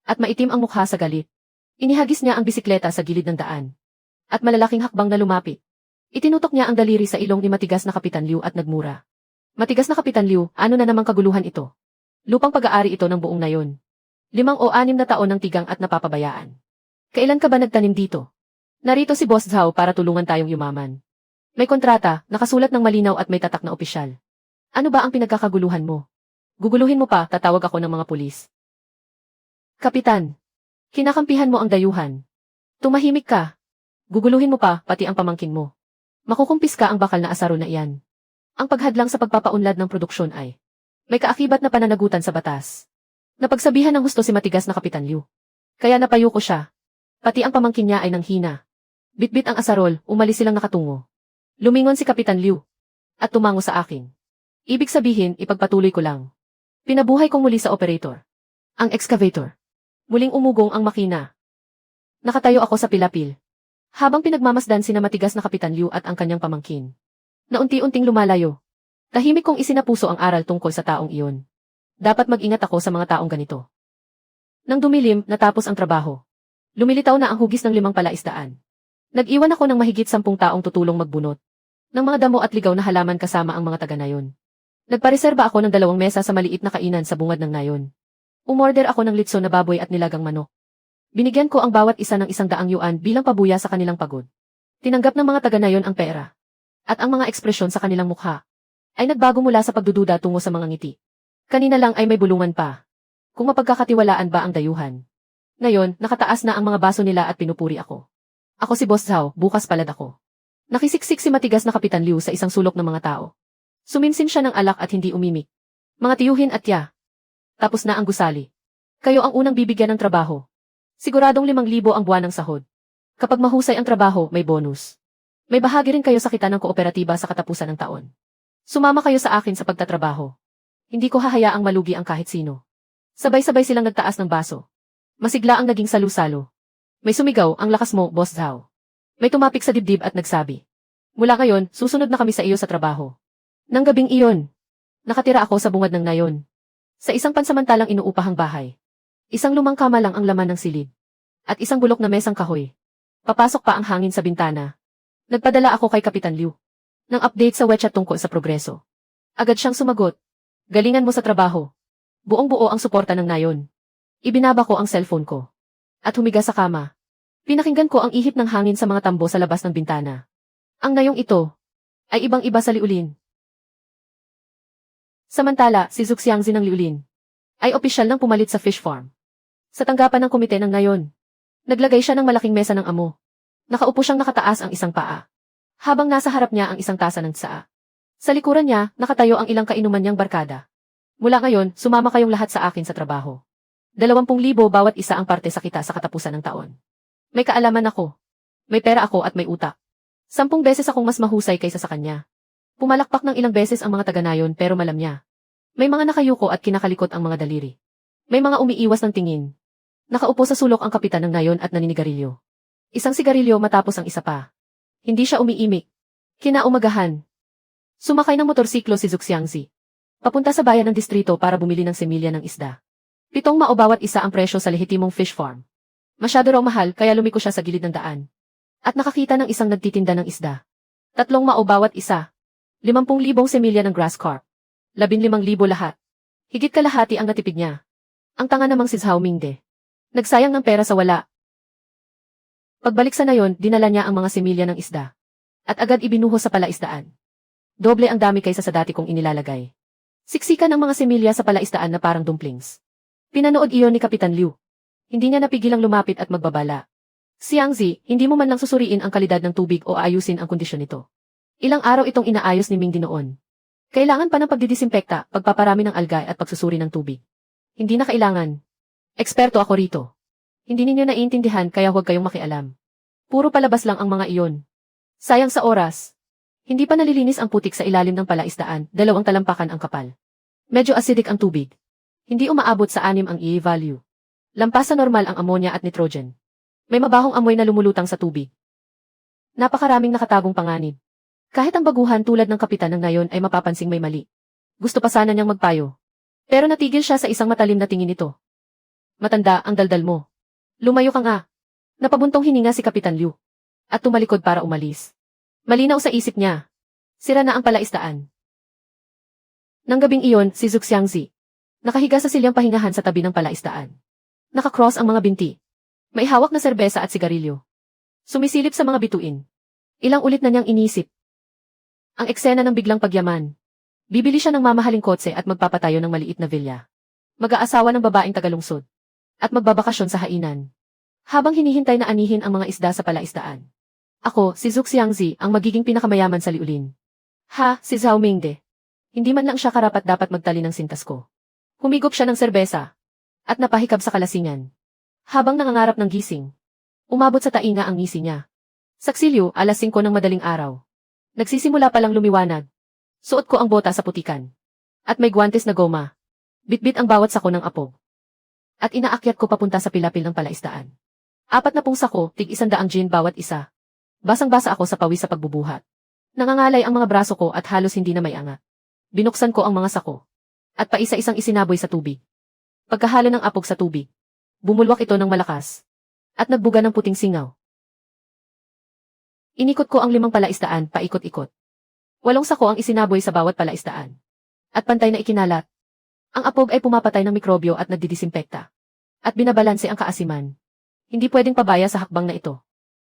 At maitim ang mukha sa galit. Inihagis niya ang bisikleta sa gilid ng daan. At malalaking hakbang na lumapit. Itinutok niya ang daliri sa ilong ni matigas na Kapitan Liu at nagmura. Matigas na Kapitan Liu, ano na namang kaguluhan ito? Lupang pag-aari ito ng buong nayon. 5 o 6 na taon ng tigang at napapabayaan. Kailan ka ba nagtanim dito? Narito si Boss Zhao para tulungan tayong yumaman. May kontrata, nakasulat ng malinaw at may tatak na opisyal. Ano ba ang pinagkakaguluhan mo? Guguluhin mo pa, tatawag ako ng mga pulis. Kapitan, kinakampihan mo ang dayuhan. Tumahimik ka. Guguluhin mo pa, pati ang pamangkin mo. Makukumpis ka ang bakal na asaro na iyan. Ang paghadlang sa pagpapaunlad ng produksyon ay may kaakibat na pananagutan sa batas. Napagsabihan ng husto si matigas na Kapitan Liu. Kaya napayo ko siya. Pati ang pamangkin niya ay nanghina. Bitbit ang asarol, umalis silang nakatungo. Lumingon si Kapitan Liu. At tumango sa akin. Ibig sabihin, ipagpatuloy ko lang. Pinabuhay kong muli sa operator. Ang excavator. Muling umugong ang makina. Nakatayo ako sa pilapil. Habang pinagmamasdan sina matigas na Kapitan Liu at ang kanyang pamangkin. Na unti-unting lumalayo. Tahimik kong isinapuso ang aral tungkol sa taong iyon. Dapat mag-ingat ako sa mga taong ganito. Nang dumilim, natapos ang trabaho. Lumilitaw na ang hugis ng 5 palaisdaan. Nag-iwan ako ng mahigit 10 taong tutulong magbunot. Ng mga damo at ligaw na halaman kasama ang mga taga-nayon. Nagpareserba ako ng 2 mesa sa maliit na kainan sa bungad ng nayon. Umorder ako ng litso na baboy at nilagang manok. Binigyan ko ang bawat isa ng 100 yuan bilang pabuya sa kanilang pagod. Tinanggap ng mga taga-nayon ang pera. At ang mga ekspresyon sa kanilang mukha ay nagbago mula sa pagdududa tungo sa mga ngiti. Kanina lang ay may bulungan pa. Kung mapagkakatiwalaan ba ang dayuhan. Ngayon, nakataas na ang mga baso nila at pinupuri ako. Ako si Boss Zhao, bukas palad ako. Nakisiksik si matigas na Kapitan Liu sa isang sulok ng mga tao. Suminsim siya ng alak at hindi umimik. Mga tiyuhin at ya. Tapos na ang gusali. Kayo ang unang bibigyan ng trabaho. Siguradong 5,000 ang buwan ng sahod. Kapag mahusay ang trabaho, may bonus. May bahagi rin kayo sa kita ng kooperatiba sa katapusan ng taon. Sumama kayo sa akin sa pagtatrabaho. Hindi ko hahayaang malugi ang kahit sino. Sabay-sabay silang nagtaas ng baso. Masigla ang naging salu-salo. May sumigaw, ang lakas mo, Boss Zhao. May tumapik sa dibdib at nagsabi. Mula ngayon, susunod na kami sa iyo sa trabaho. Nang gabing iyon, nakatira ako sa bungad ng nayon. Sa isang pansamantalang inuupahang bahay. Isang lumang kama lang ang laman ng silid. At isang bulok na mesang kahoy. Papasok pa ang hangin sa bintana. Nagpadala ako kay Kapitan Liu ng update sa WeChat tungkol sa progreso. Agad siyang sumagot. Galingan mo sa trabaho. Buong-buo ang suporta ng nayon. Ibinaba ko ang cellphone ko. At humiga sa kama. Pinakinggan ko ang ihip ng hangin sa mga tambo sa labas ng bintana. Ang nayong ito ay ibang-iba sa Liulin. Samantala, si Zuxiangzi ng Liulin ay opisyal nang pumalit sa fish farm. Sa tanggapan ng komite ng nayon, naglagay siya ng malaking mesa ng amo. Nakaupo siyang nakataas ang isang paa. Habang nasa harap niya ang isang tasa ng tsaa. Sa likuran niya, nakatayo ang ilang kainuman niyang barkada. Mula ngayon, sumama kayong lahat sa akin sa trabaho. 20,000 bawat isa ang parte sa kita sa katapusan ng taon. May kaalaman ako. May pera ako at may utak. 10 beses akong mas mahusay kaysa sa kanya. Pumalakpak ng ilang beses ang mga taga-nayon pero malam niya. May mga nakayuko at kinakalikot ang mga daliri. May mga umiiwas ng tingin. Nakaupo sa sulok ang kapitan ng nayon at naninigarilyo. Isang sigarilyo matapos ang isa pa. Hindi siya umiimik. Kinaumagahan. Sumakay ng motorsiklo si Zuxiangzi. Papunta sa bayan ng distrito para bumili ng semilya ng isda. 7 mao bawat isa ang presyo sa lehitimong fish farm. Masyado raw mahal kaya lumiko siya sa gilid ng daan. At nakakita ng isang nagtitinda ng isda. 3 mao bawat isa. 50,000 semilya ng grass carp. 15,000 lahat. Higit kalahati ang natipid niya. Ang tanga namang si Zhao Mingde. Nagsayang ng pera sa wala. Pagbalik sa nayon, dinala niya ang mga semilya ng isda. At agad ibinuho sa palaisdaan. Doble ang dami kaysa sa dati kong inilalagay. Siksikan ang mga semilya sa palaisdaan na parang dumplings. Pinanood iyon ni Kapitan Liu. Hindi niya napigilang lumapit at magbabala. Xiangzi, hindi mo man lang susuriin ang kalidad ng tubig o ayusin ang kondisyon nito. Ilang araw itong inaayos ni Mingdi noon. Kailangan pa ng pagdidisinpekta, pagpaparami ng algay at pagsusuri ng tubig. Hindi na kailangan. Eksperto ako rito. Hindi ninyo naiintindihan kaya huwag kayong makialam. Puro palabas lang ang mga iyon. Sayang sa oras. Hindi pa nalilinis ang putik sa ilalim ng palaisdaan, 2 talampakan ang kapal. Medyo acidic ang tubig. Hindi umaabot sa 6 ang EA value. Lampas sa normal ang ammonia at nitrogen. May mabahong amoy na lumulutang sa tubig. Napakaraming nakatagong panganib. Kahit ang baguhan tulad ng kapitan ng nayon ay mapapansing may mali. Gusto pa sana niyang magpayo. Pero natigil siya sa isang matalim na tingin nito. Matanda ang daldal mo. Lumayo ka nga. Napabuntong hininga si Kapitan Liu. At tumalikod para umalis. Malinaw sa isip niya. Sira na ang palaisdaan. Nang gabing iyon, si Zuxiangzi. Nakahiga sa silyang pahingahan sa tabi ng palaisdaan. Nakakross ang mga binti. May hawak na serbesa at sigarilyo. Sumisilip sa mga bituin. Ilang ulit na niyang inisip. Ang eksena ng biglang pagyaman. Bibili siya ng mamahaling kotse at magpapatayo ng maliit na villa. Mag-aasawa ng babaeng tagalungsod. At magbabakasyon sa hainan. Habang hinihintay na anihin ang mga isda sa palaisdaan. Ako, si Zuxiangzi, ang magiging pinakamayaman sa Liulin. Ha, si Zhao Mingde. Hindi man lang siya karapat dapat magtali ng sintas ko. Humigop siya ng serbesa. At napahikab sa kalasingan. Habang nangangarap ng gising. Umabot sa tainga ang ngisi niya. Saksilyo, 5:00 ng madaling araw. Nagsisimula palang lumiwanag. Suot ko ang bota sa putikan. At may guwantes na goma. Bitbit ang bawat sako ng apog. At inaakyat ko papunta sa pilapil ng palaisdaan. 40 sako, tig-100 gin bawat isa. Basang-basa ako sa pawis sa pagbubuhat. Nangangalay ang mga braso ko at halos hindi na may angat. Binuksan ko ang mga sako. At paisa-isang isinaboy sa tubig. Pagkahalo ng apog sa tubig. Bumulwak ito ng malakas. At nagbuga ng puting singaw. Inikot ko ang 5 palaisdaan paikot-ikot. 8 sako ang isinaboy sa bawat palaisdaan. At pantay na ikinalat. Ang apog ay pumapatay ng mikrobyo at nagdidisinpekta. At binabalanse ang kaasiman. Hindi pwedeng pabaya sa hakbang na ito.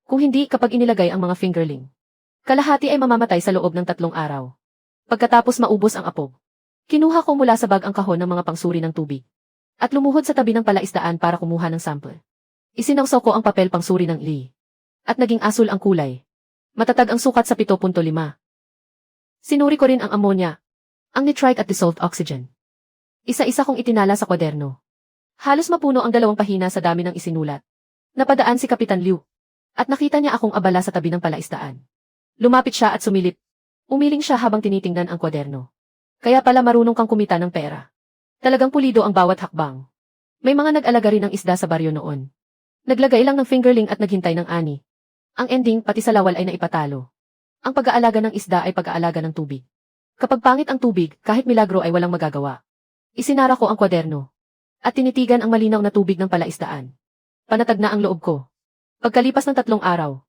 Kung hindi kapag inilagay ang mga fingerling. Kalahati ay mamamatay sa loob ng 3 araw. Pagkatapos maubos ang apog. Kinuha ko mula sa bag ang kahon ng mga pangsuri ng tubig. At lumuhod sa tabi ng palaisdaan para kumuha ng sample. Isinawsaw ko ang papel pangsuri ng Li. At naging asul ang kulay. Matatag ang sukat sa 7.5. Sinuri ko rin ang ammonia, ang nitrite at dissolved oxygen. Isa-isa kong itinala sa kwaderno. Halos mapuno ang 2 pahina sa dami ng isinulat. Napadaan si Kapitan Liu. At nakita niya akong abala sa tabi ng palaisdaan. Lumapit siya at sumilip. Umiling siya habang tinitingnan ang kwaderno. Kaya pala marunong kang kumita ng pera. Talagang pulido ang bawat hakbang. May mga nag-alaga rin ng isda sa baryo noon. Naglagay lang ng fingerling at naghintay ng ani. Ang ending pati sa lawal ay naipatalo. Ang pag-aalaga ng isda ay pag-aalaga ng tubig. Kapag pangit ang tubig, kahit milagro ay walang magagawa. Isinara ko ang kwaderno. At tinitigan ang malinaw na tubig ng palaisdaan. Panatag na ang loob ko. Pagkalipas ng 3 araw.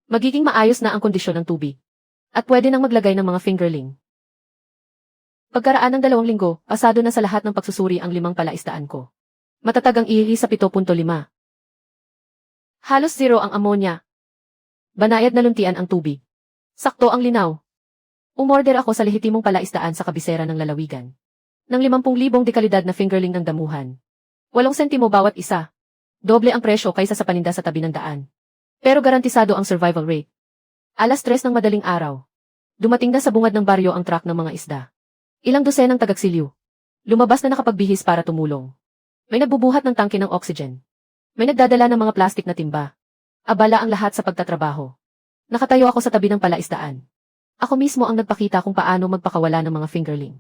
Magiging maayos na ang kondisyon ng tubig. At pwede nang maglagay ng mga fingerling. Pagkaraan ng 2 linggo, pasado na sa lahat ng pagsusuri ang 5 palaisdaan ko. Matatag ang ihi sa 7.5. Halos zero ang ammonia. Banayad na luntian ang tubig. Sakto ang linaw. Umorder ako sa lehitimong palaisdaan sa kabisera ng lalawigan. Ng 50,000 dekalidad na fingerling ng damuhan. 8 sentimo bawat isa. Doble ang presyo kaysa sa paninda sa tabi ng daan. Pero garantisado ang survival rate. Alas 3 ng madaling araw. Dumating na sa bungad ng baryo ang truck ng mga isda. Ilang dosenang tagaksilyo. Lumabas na nakapagbihis para tumulong. May nagbubuhat ng tangke ng oxygen. May nagdadala ng mga plastik na timba. Abala ang lahat sa pagtatrabaho. Nakatayo ako sa tabi ng palaisdaan. Ako mismo ang nagpakita kung paano magpakawala ng mga fingerling.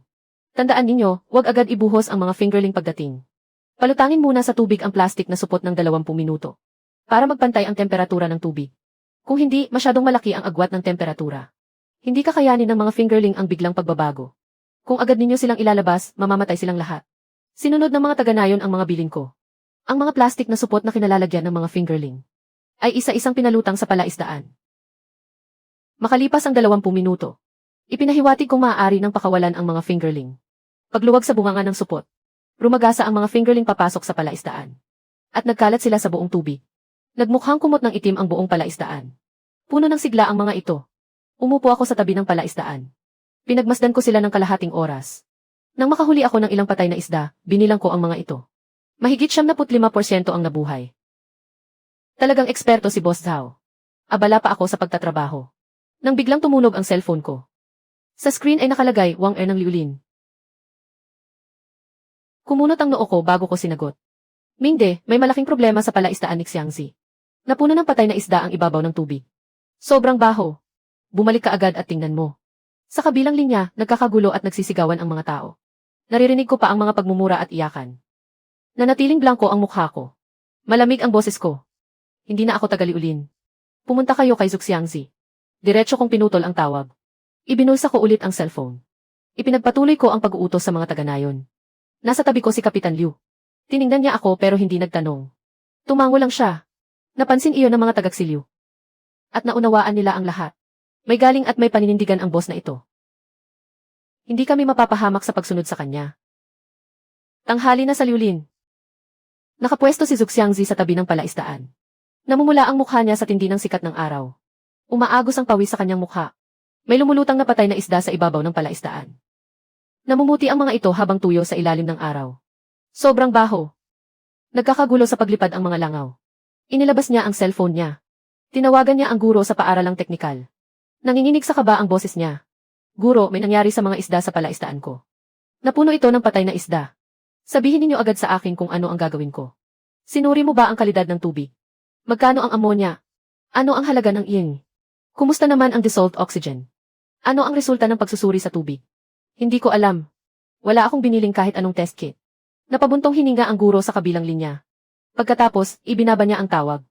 Tandaan ninyo, huwag agad ibuhos ang mga fingerling pagdating. Palutangin muna sa tubig ang plastik na supot ng 20 minuto. Para magpantay ang temperatura ng tubig. Kung hindi, masyadong malaki ang agwat ng temperatura. Hindi kakayanin ng mga fingerling ang biglang pagbabago. Kung agad ninyo silang ilalabas, mamamatay silang lahat. Sinunod ng mga taga-nayon ang mga bilin ko. Ang mga plastik na supot na kinalalagyan ng mga fingerling ay isa-isang pinalutang sa palaisdaan. Makalipas ang 20 minuto, ipinahiwatig kung maaari ng pakawalan ang mga fingerling. Pagluwag sa bunganga ng supot, rumagasa ang mga fingerling papasok sa palaisdaan. At nagkalat sila sa buong tubig. Nagmukhang kumot ng itim ang buong palaisdaan. Puno ng sigla ang mga ito. Umupo ako sa tabi ng palaisdaan. Pinagmasdan ko sila ng kalahating oras. Nang makahuli ako ng ilang patay na isda, binilang ko ang mga ito. Mahigit 75% ang nabuhay. Talagang eksperto si Boss Zhao. Abala pa ako sa pagtatrabaho. Nang biglang tumunog ang cellphone ko. Sa screen ay nakalagay, Wang Er ng Liulin. Kumunot ang noo ko bago ko sinagot. Mingde, may malaking problema sa palaisdaan ni Xiangzi. Napuno ng patay na isda ang ibabaw ng tubig. Sobrang baho. Bumalik ka agad at tingnan mo. Sa kabilang linya, nagkakagulo at nagsisigawan ang mga tao. Naririnig ko pa ang mga pagmumura at iyakan. Nanatiling blanko ang mukha ko. Malamig ang boses ko. Hindi na ako tagaliulin. Pumunta kayo kay Zuxiangzi. Diretso kong pinutol ang tawag. Ibinulsa ko ulit ang cellphone. Ipinagpatuloy ko ang pag-uutos sa mga taga-nayon. Nasa tabi ko si Kapitan Liu. Tiningnan niya ako pero hindi nagtanong. Tumango lang siya. Napansin iyon ng mga tagaksilyo. At naunawaan nila ang lahat. May galing at may paninindigan ang boss na ito. Hindi kami mapapahamak sa pagsunod sa kanya. Tanghali na sa Liulin. Nakapwesto si Zuxiangzi sa tabi ng palaisdaan. Namumula ang mukha niya sa tindi ng sikat ng araw. Umaagos ang pawis sa kanyang mukha. May lumulutang na patay na isda sa ibabaw ng palaisdaan. Namumuti ang mga ito habang tuyo sa ilalim ng araw. Sobrang baho. Nagkakagulo sa paglipad ang mga langaw. Inilabas niya ang cellphone niya. Tinawagan niya ang guro sa paaralang teknikal. Nanginginig sa kaba ang boses niya. Guro, may nangyari sa mga isda sa palaisdaan ko. Napuno ito ng patay na isda. Sabihin ninyo agad sa akin kung ano ang gagawin ko. Sinuri mo ba ang kalidad ng tubig? Magkano ang ammonia? Ano ang halaga ng iyong? Kumusta naman ang dissolved oxygen? Ano ang resulta ng pagsusuri sa tubig? Hindi ko alam. Wala akong biniling kahit anong test kit. Napabuntong hininga ang guro sa kabilang linya. Pagkatapos, ibinaba niya ang tawag.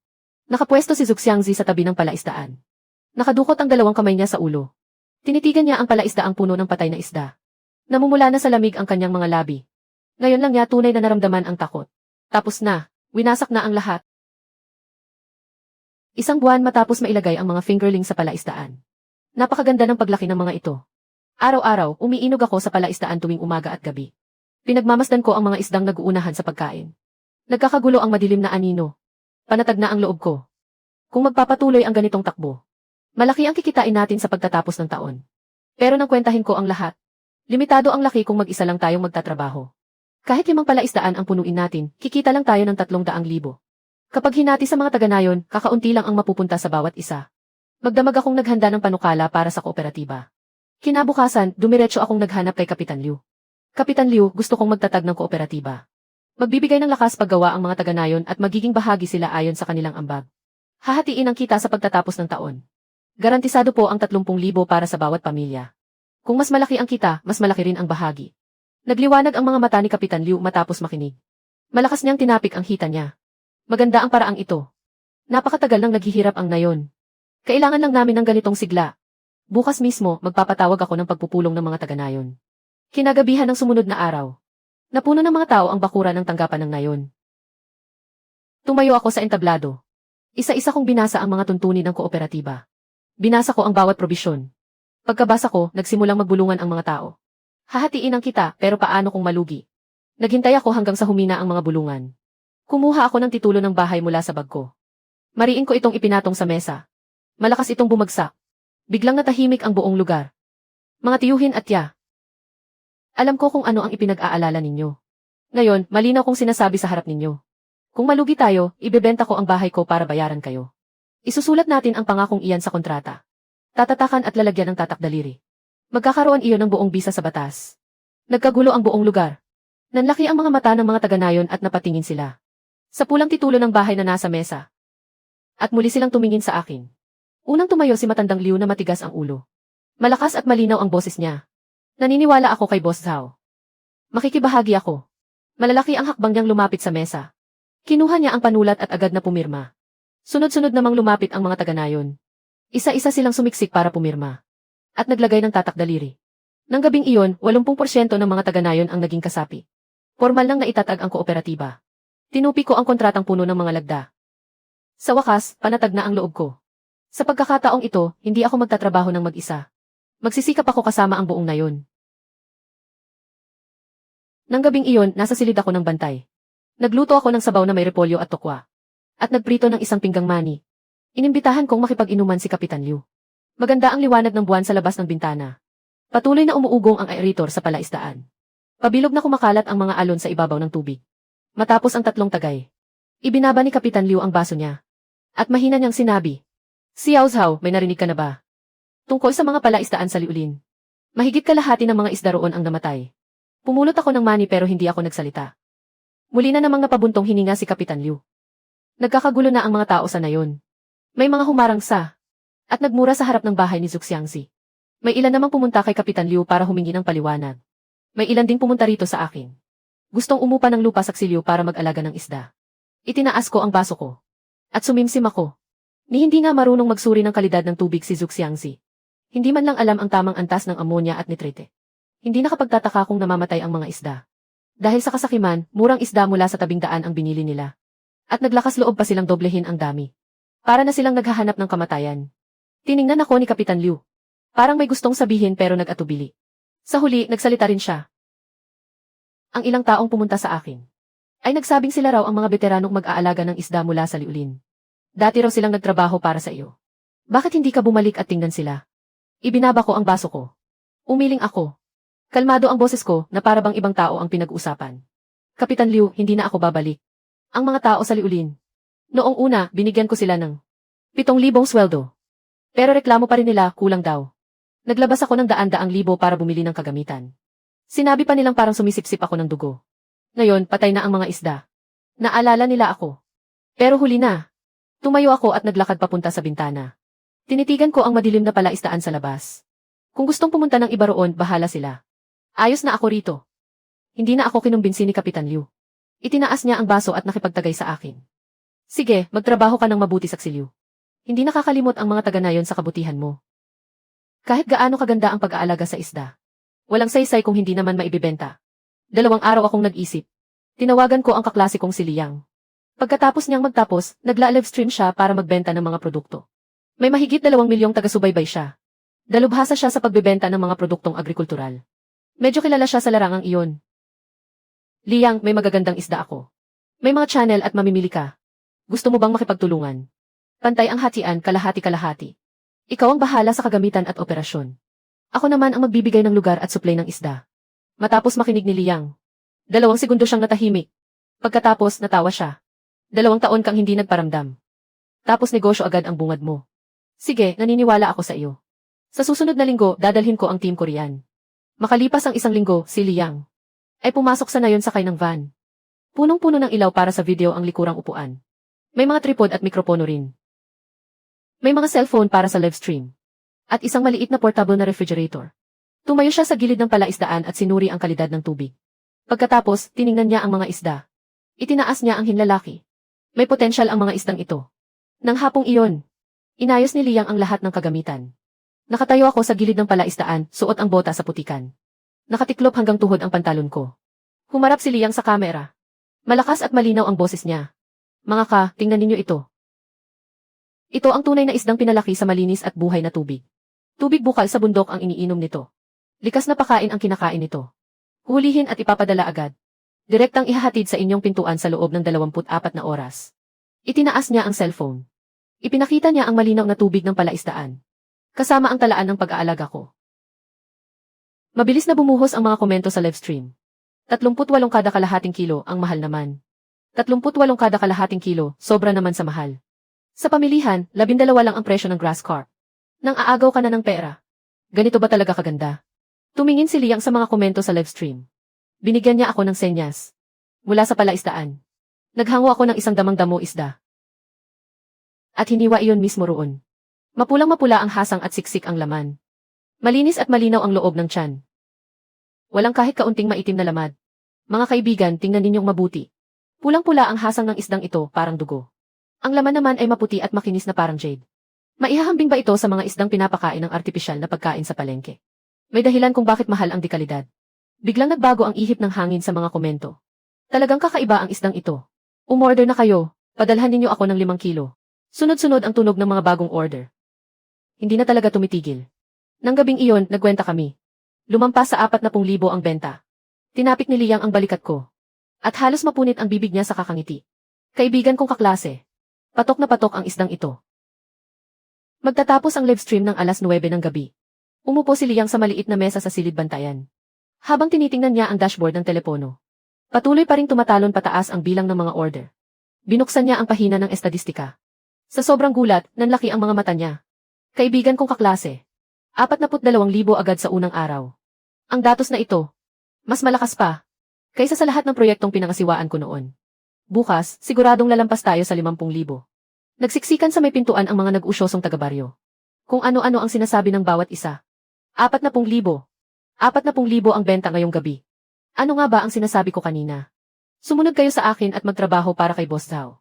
Nakapwesto si Zuxiangzi sa tabi ng palaisdaan. Nakadukot ang 2 kamay niya sa ulo. Tinitigan niya ang palaisdaang puno ng patay na isda. Namumula na sa lamig ang kanyang mga labi. Ngayon lang niya tunay na naramdaman ang takot. Tapos na, winasak na ang lahat. 1 buwan matapos mailagay ang mga fingerling sa palaisdaan. Napakaganda ng paglaki ng mga ito. Araw-araw, umiinog ako sa palaisdaan tuwing umaga at gabi. Pinagmamasdan ko ang mga isdang nag-uunahan sa pagkain. Nagkakagulo ang madilim na anino. Panatag na ang loob ko. Kung magpapatuloy ang ganitong takbo, malaki ang kikitain natin sa pagtatapos ng taon. Pero nang kwentahin ko ang lahat, limitado ang laki kung mag-isa lang tayong magtatrabaho. Kahit 5 palaisdaan ang punuin natin, kikita lang tayo ng 300,000. Kapag hinati sa mga taga-nayon, kakaunti lang ang mapupunta sa bawat isa. Magdamag akong naghanda ng panukala para sa kooperatiba. Kinabukasan, dumiretso akong naghanap kay Kapitan Liu. Kapitan Liu, gusto kong magtatag ng kooperatiba. Magbibigay ng lakas paggawa ang mga taga-nayon at magiging bahagi sila ayon sa kanilang ambag. Hahatiin ang kita sa pagtatapos ng taon. Garantisado po ang 30,000 para sa bawat pamilya. Kung mas malaki ang kita, mas malaki rin ang bahagi. Nagliwanag ang mga mata ni Kapitan Liu matapos makinig. Malakas niyang tinapik ang hita niya. Maganda ang paraang ito. Napakatagal nang naghihirap ang nayon. Kailangan lang namin ng ganitong sigla. Bukas mismo, magpapatawag ako ng pagpupulong ng mga taga-nayon. Kinagabihan ng sumunod na araw. Napuno ng mga tao ang bakura ng tanggapan ng nayon. Tumayo ako sa entablado. Isa-isa kong binasa ang mga tuntunin ng kooperatiba. Binasa ko ang bawat probisyon. Pagkabasa ko, nagsimulang magbulungan ang mga tao. Hahatiin ang kita, pero paano kung malugi? Naghintay ako hanggang sa humina ang mga bulungan. Kumuha ako ng titulo ng bahay mula sa bag ko. Mariin ko itong ipinatong sa mesa. Malakas itong bumagsak. Biglang natahimik ang buong lugar. Mga tiyuhin at tiya. Alam ko kung ano ang ipinag-aalala ninyo. Ngayon, malinaw kong sinasabi sa harap ninyo. Kung malugi tayo, ibebenta ko ang bahay ko para bayaran kayo. Isusulat natin ang pangakong iyan sa kontrata. Tatatakan at lalagyan ng tatak daliri. Magkakaroon iyon ng buong bisa sa batas. Nagkagulo ang buong lugar. Nanlaki ang mga mata ng mga taga-nayon at napatingin sila. Sa pulang titulo ng bahay na nasa mesa. At muli silang tumingin sa akin. Unang tumayo si matandang Liu na matigas ang ulo. Malakas at malinaw ang boses niya. Naniniwala ako kay Boss Zhao. Makikibahagi ako. Malalaki ang hakbang niyang lumapit sa mesa. Kinuha niya ang panulat at agad na pumirma. Sunod-sunod namang lumapit ang mga taga-nayon. Isa-isa silang sumiksik para pumirma. At naglagay ng tatak daliri. Nang gabing iyon, 80% ng mga taga-nayon ang naging kasapi. Formal nang naitatag ang kooperatiba. Tinupi ko ang kontratang puno ng mga lagda. Sa wakas, panatag na ang loob ko. Sa pagkakataong ito, hindi ako magtatrabaho ng mag-isa. Magsisikap ako kasama ang buong nayon. Nang gabing iyon, nasa silid ako ng bantay. Nagluto ako ng sabaw na may repolyo at tokwa. At nagprito ng isang pinggang mani. Inimbitahan kong makipag-inuman si Kapitan Liu. Maganda ang liwanag ng buwan sa labas ng bintana. Patuloy na umuugong ang aerator sa palaisdaan. Pabilog na kumakalat ang mga alon sa ibabaw ng tubig. Matapos ang 3 tagay. Ibinaba ni Kapitan Liu ang baso niya. At mahina niyang sinabi, "Xiao Zhao, may narinig ka na ba? Tungkol sa mga palaisdaan sa Liulin. Mahigit kalahati ng mga isda roon ang namatay." Pumulot ako ng mani pero hindi ako nagsalita. Muli na namang napabuntong hininga si Kapitan Liu. Nagkakagulo na ang mga tao sa nayon. May mga humarang sa at nagmura sa harap ng bahay ni Zuxiangzi. May ilan namang pumunta kay Kapitan Liu para humingi ng paliwanag. May ilan ding pumunta rito sa akin. Gustong umupa ng lupa sa Xiliu para mag-alaga ng isda. Itinaas ko ang baso ko. At sumimsim ako. Ni hindi nga marunong magsuri ng kalidad ng tubig si Zuxiangzi. Hindi man lang alam ang tamang antas ng ammonia at nitrite. Hindi nakapagtataka kung namamatay ang mga isda. Dahil sa kasakiman, murang isda mula sa tabing daan ang binili nila. At naglakas loob pa silang doblehin ang dami. Para na silang naghahanap ng kamatayan. Tiningnan ako ni Kapitan Liu. Parang may gustong sabihin pero nag-atubili. Sa huli, nagsalita rin siya. Ang ilang taong pumunta sa akin ay nagsabing sila raw ang mga veteranong mag-aalaga ng isda mula sa Liulin. Dati raw silang nagtrabaho para sa iyo. Bakit hindi ka bumalik at tingnan sila? Ibinaba ko ang baso ko. Umiling ako. Kalmado ang boses ko na para bang ibang tao ang pinag-uusapan. Kapitan Liu, hindi na ako babalik. Ang mga tao sa Liulin. Noong una, binigyan ko sila ng 7,000 sweldo. Pero reklamo pa rin nila, kulang daw. Naglabas ako ng daan-daang libo para bumili ng kagamitan. Sinabi pa nilang parang sumisipsip ako ng dugo. Ngayon, patay na ang mga isda. Naalala nila ako. Pero huli na. Tumayo ako at naglakad papunta sa bintana. Tinitigan ko ang madilim na palaisdaan sa labas. Kung gustong pumunta ng iba roon, bahala sila. Ayos na ako rito. Hindi na ako kinumbinsi ni Kapitan Liu. Itinaas niya ang baso at nakipagtagay sa akin. Sige, magtrabaho ka ng mabuti sa Xiliu. Hindi nakakalimot ang mga taga-nayon sa kabutihan mo. Kahit gaano kaganda ang pag-aalaga sa isda. Walang saysay kung hindi naman maibibenta. 2 araw akong nag-isip. Tinawagan ko ang kaklase kong si Liang. Pagkatapos niyang magtapos, nagla-livestream siya para magbenta ng mga produkto. May mahigit 2 milyong taga-subaybay siya. Dalubhasa siya sa pagbebenta ng mga produktong agrikultural. Medyo kilala siya sa larangang iyon. Liang, may magagandang isda ako. May mga channel at mamimili ka. Gusto mo bang makipagtulungan? Pantay ang hatian, kalahati-kalahati. Ikaw ang bahala sa kagamitan at operasyon. Ako naman ang magbibigay ng lugar at supply ng isda. Matapos makinig ni Liang. 2 segundo siyang natahimik. Pagkatapos, natawa siya. 2 taon kang hindi nagparamdam. Tapos negosyo agad ang bungad mo. Sige, naniniwala ako sa iyo. Sa susunod na linggo, dadalhin ko ang team ko riyan. Makalipas ang 1 linggo, si Liang ay pumasok sa nayon sakay ng van. Punong-puno ng ilaw para sa video ang likurang upuan. May mga tripod at mikropono rin. May mga cellphone para sa live stream. At isang maliit na portable na refrigerator. Tumayo siya sa gilid ng palaisdaan at sinuri ang kalidad ng tubig. Pagkatapos, tiningnan niya ang mga isda. Itinaas niya ang hinlalaki. May potensyal ang mga isdang ito. Nang hapong iyon, inayos ni Liang ang lahat ng kagamitan. Nakatayo ako sa gilid ng palaisdaan, suot ang bota sa putikan. Nakatiklop hanggang tuhod ang pantalon ko. Humarap si Liang sa kamera. Malakas at malinaw ang boses niya. Mga ka, tingnan ninyo ito. Ito ang tunay na isdang pinalaki sa malinis at buhay na tubig. Tubig bukal sa bundok ang iniinom nito. Likas na pakain ang kinakain nito. Hulihin at ipapadala agad. Direktang ihahatid sa inyong pintuan sa loob ng 24 na oras. Itinaas niya ang cellphone. Ipinakita niya ang malinaw na tubig ng palaisdaan. Kasama ang talaan ng pag-aalaga ko. Mabilis na bumuhos ang mga komento sa livestream. 38 kada kalahating kilo ang mahal naman. 38 kada kalahating kilo, sobra naman sa mahal. Sa pamilihan, 12 lang ang presyo ng grass carp. Nang aagaw ka na ng pera. Ganito ba talaga kaganda? Tumingin si Liang sa mga komento sa livestream. Binigyan niya ako ng senyas. Mula sa palaisdaan. Naghango ako ng isang damang-damo isda. At hiniwa iyon mismo roon. Mapulang-mapula ang hasang at siksik ang laman. Malinis at malinaw ang loob ng tiyan. Walang kahit kaunting maitim na lamad. Mga kaibigan, tingnan ninyong mabuti. Pulang-pula ang hasang ng isdang ito, parang dugo. Ang laman naman ay maputi at makinis na parang jade. Maihahambing ba ito sa mga isdang pinapakain ng artipisyal na pagkain sa palengke? May dahilan kung bakit mahal ang dekalidad. Biglang nagbago ang ihip ng hangin sa mga komento. Talagang kakaiba ang isdang ito. Umorder na kayo, padalhan ninyo ako ng 5 kilo. Sunod-sunod ang tunog ng mga bagong order. Hindi na talaga tumitigil. Nang gabing iyon, nagkwenta kami. Lumampas sa 40,000 ang benta. Tinapik ni Liang ang balikat ko. At halos mapunit ang bibig niya sa kakangiti. Kaibigan kong kaklase. Patok na patok ang isdang ito. Magtatapos ang livestream ng alas 9 ng gabi. Umupo si Liang sa maliit na mesa sa silid bantayan. Habang tinitingnan niya ang dashboard ng telepono. Patuloy pa ring tumatalon pataas ang bilang ng mga order. Binuksan niya ang pahina ng estadistika. Sa sobrang gulat, nanlaki ang mga mata niya. Kaibigan kong kaklase. 42,000 agad sa unang araw. Ang datos na ito. Mas malakas pa. Kaysa sa lahat ng proyektong pinangasiwaan ko noon. Bukas, siguradong lalampas tayo sa 50,000. Nagsiksikan sa may pintuan ang mga nag-usyosong taga-baryo. Kung ano-ano ang sinasabi ng bawat isa. 40,000. 40,000 ang benta ngayong gabi. Ano nga ba ang sinasabi ko kanina? Sumunod kayo sa akin at magtrabaho para kay Boss Zhao.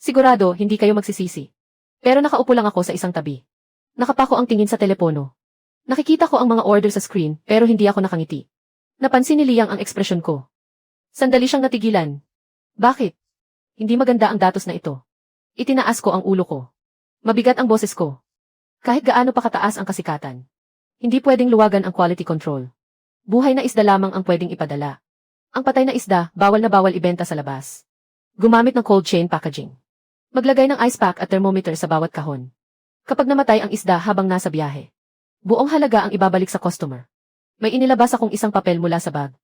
Sigurado, hindi kayo magsisisi. Pero nakaupo lang ako sa isang tabi. Nakapako ang tingin sa telepono. Nakikita ko ang mga order sa screen, pero hindi ako nakangiti. Napansin ni Liang ang ekspresyon ko. Sandali siyang natigilan. Bakit? Hindi maganda ang datos na ito. Itinaas ko ang ulo ko. Mabigat ang boses ko. Kahit gaano pa kataas ang kasikatan. Hindi pwedeng luwagan ang quality control. Buhay na isda lamang ang pwedeng ipadala. Ang patay na isda, bawal na bawal ibenta sa labas. Gumamit ng cold chain packaging. Maglagay ng ice pack at thermometer sa bawat kahon. Kapag namatay ang isda habang nasa biyahe, buong halaga ang ibabalik sa customer. May inilabas akong isang papel mula sa bag.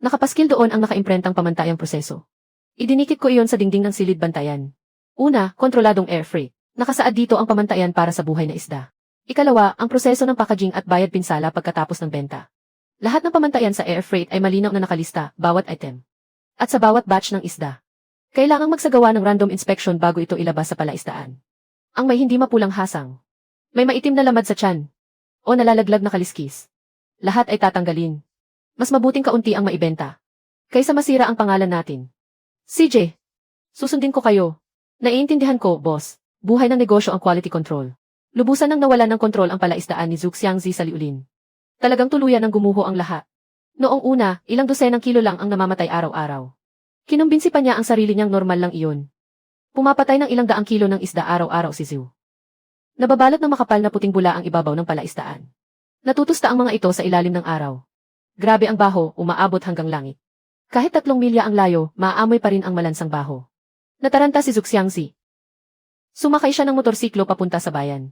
Nakapaskil doon ang nakaimprentang pamantayang proseso. Idinikit ko iyon sa dingding ng silid bantayan. Una, kontroladong air freight. Nakasaad dito ang pamantayan para sa buhay na isda. Ikalawa, ang proseso ng packaging at bayad pinsala pagkatapos ng benta. Lahat ng pamantayan sa air freight ay malinaw na nakalista, bawat item. At sa bawat batch ng isda. Kailangang magsagawa ng random inspection bago ito ilabas sa palaisdaan. Ang may hindi mapulang hasang. May maitim na lamad sa tiyan. O nalalaglag na kaliskis. Lahat ay tatanggalin. Mas mabuting kaunti ang maibenta. Kaysa masira ang pangalan natin. CJ, susundin ko kayo. Naiintindihan ko, boss. Buhay ng negosyo ang quality control. Lubusan nang nawalan ng kontrol ang palaisdaan ni Zhu Xiangzi sa Liulin. Talagang tuluyan ng gumuho ang lahat. Noong una, ilang dosenang kilo lang ang namamatay araw-araw. Kinumbinsi pa niya ang sarili niyang normal lang iyon. Pumapatay ng ilang daang kilo ng isda araw-araw si Zhu. Nababalot ng makapal na puting bula ang ibabaw ng palaisdaan. Natutusta ang mga ito sa ilalim ng araw. Grabe ang baho, umaabot hanggang langit. Kahit 3 milya ang layo, maaamoy pa rin ang malansang baho. Nataranta si Zhu Xiangzi. Sumakay siya ng motorsiklo papunta sa bayan.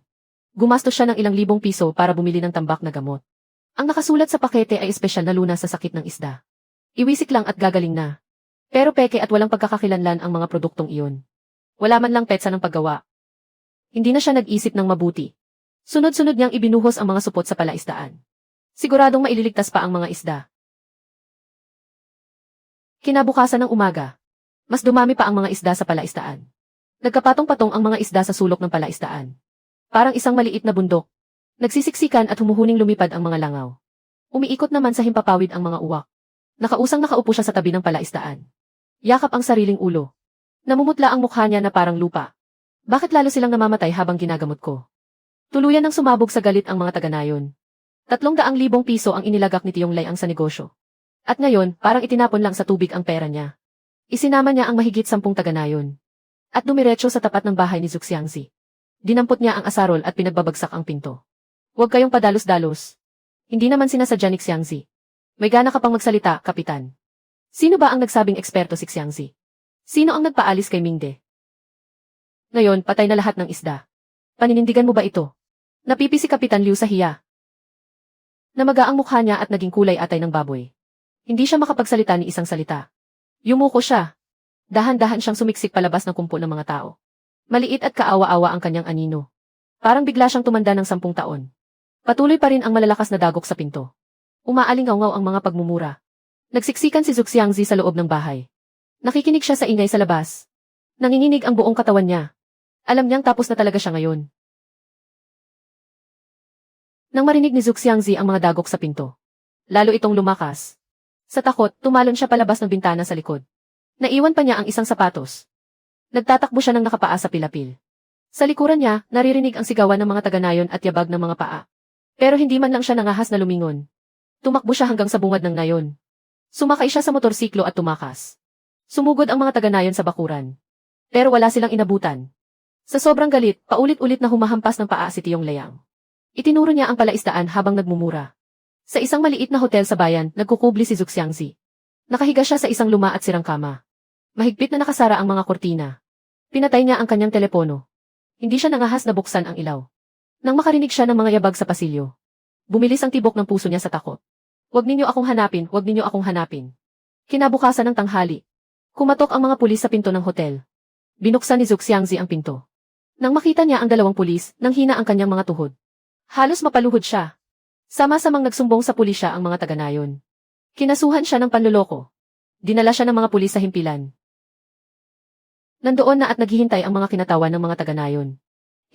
Gumastos siya ng ilang libong piso para bumili ng tambak na gamot. Ang nakasulat sa pakete ay espesyal na lunas sa sakit ng isda. Iwisik lang at gagaling na. Pero peke at walang pagkakakilanlan ang mga produktong iyon. Wala man lang petsa ng paggawa. Hindi na siya nag-isip ng mabuti. Sunod-sunod niyang ibinuhos ang mga supot sa palaisdaan. Siguradong maililigtas pa ang mga isda. Kinabukasan ng umaga. Mas dumami pa ang mga isda sa palaisdaan. Nagkapatong-patong ang mga isda sa sulok ng palaisdaan. Parang isang maliit na bundok. Nagsisiksikan at humuhuning lumipad ang mga langaw. Umiikot naman sa himpapawid ang mga uwak. Nakausang nakaupo siya sa tabi ng palaisdaan. Yakap ang sariling ulo. Namumutla ang mukha niya na parang lupa. Bakit lalo silang namamatay habang ginagamot ko? Tuluyan ng sumabog sa galit ang mga taga-nayon. 300,000 piso ang inilagak ni Tiyong Lai ang sa negosyo. At ngayon, parang itinapon lang sa tubig ang pera niya. Isinama niya ang mahigit 10 taga-nayon. At dumiretso sa tapat ng bahay ni Zhu Xiangzi. Dinampot niya ang asarol at pinagbabagsak ang pinto. Huwag kayong padalos-dalos. Hindi naman sinasadya ni Xiangzi. May gana ka pang magsalita, Kapitan. Sino ba ang nagsabing eksperto si Xiangzi? Sino ang nagpaalis kay Mingde? Ngayon, patay na lahat ng isda. Paninindigan mo ba ito? Napipi si Kapitan Liu sa hiya. Namaga ang mukha niya at naging kulay atay ng baboy. Hindi siya makapagsalita ni isang salita. Yumuko siya. Dahan-dahan siyang sumiksik palabas ng kumpo ng mga tao. Maliit at kaawa-awa ang kanyang anino. Parang bigla siyang tumanda ng 10 taon. Patuloy pa rin ang malalakas na dagok sa pinto. Umaalingaw-ngaw ang mga pagmumura. Nagsiksikan si Zhu Xiangzi sa loob ng bahay. Nakikinig siya sa ingay sa labas. Nanginginig ang buong katawan niya. Alam niyang tapos na talaga siya ngayon. Nang marinig ni Zhu Xiangzi ang mga dagok sa pinto, lalo itong lumakas. Sa takot, tumalon siya palabas ng bintana sa likod. Naiwan pa niya ang isang sapatos. Nagtatakbo siya ng nakapaa sa pilapil. Sa likuran niya, naririnig ang sigawan ng mga taga-nayon at yabag ng mga paa. Pero hindi man lang siya nangahas na lumingon. Tumakbo siya hanggang sa bungad ng nayon. Sumakay siya sa motorsiklo at tumakas. Sumugod ang mga taga-nayon sa bakuran. Pero wala silang inabutan. Sa sobrang galit, paulit-ulit na humahampas ng paa si Tiong Liang. Itinuro niya ang palaisdaan habang nagmumura. Sa isang maliit na hotel sa bayan, nagkukubli si Zhu Xiangzi. Nakahiga siya sa isang luma at sirang kama. Mahigpit na nakasara ang mga kortina. Pinatay niya ang kanyang telepono. Hindi siya nangahas na buksan ang ilaw. Nang makarinig siya ng mga yabag sa pasilyo, bumilis ang tibok ng puso niya sa takot. Huwag ninyo akong hanapin, huwag ninyo akong hanapin. Kinabukasan ng tanghali. Kumatok ang mga pulis sa pinto ng hotel. Binuksan ni Zhu Xiangzi ang pinto. Nang makita niya ang 2 pulis, nanghina ang kanyang mga tuhod. Halos mapaluhod siya. Sama-samang nagsumbong sa pulisya ang mga taga-nayon. Kinasuhan siya ng panloloko. Dinala siya ng mga pulis sa himpilan. Nandoon na at naghihintay ang mga kinatawan ng mga taga-nayon.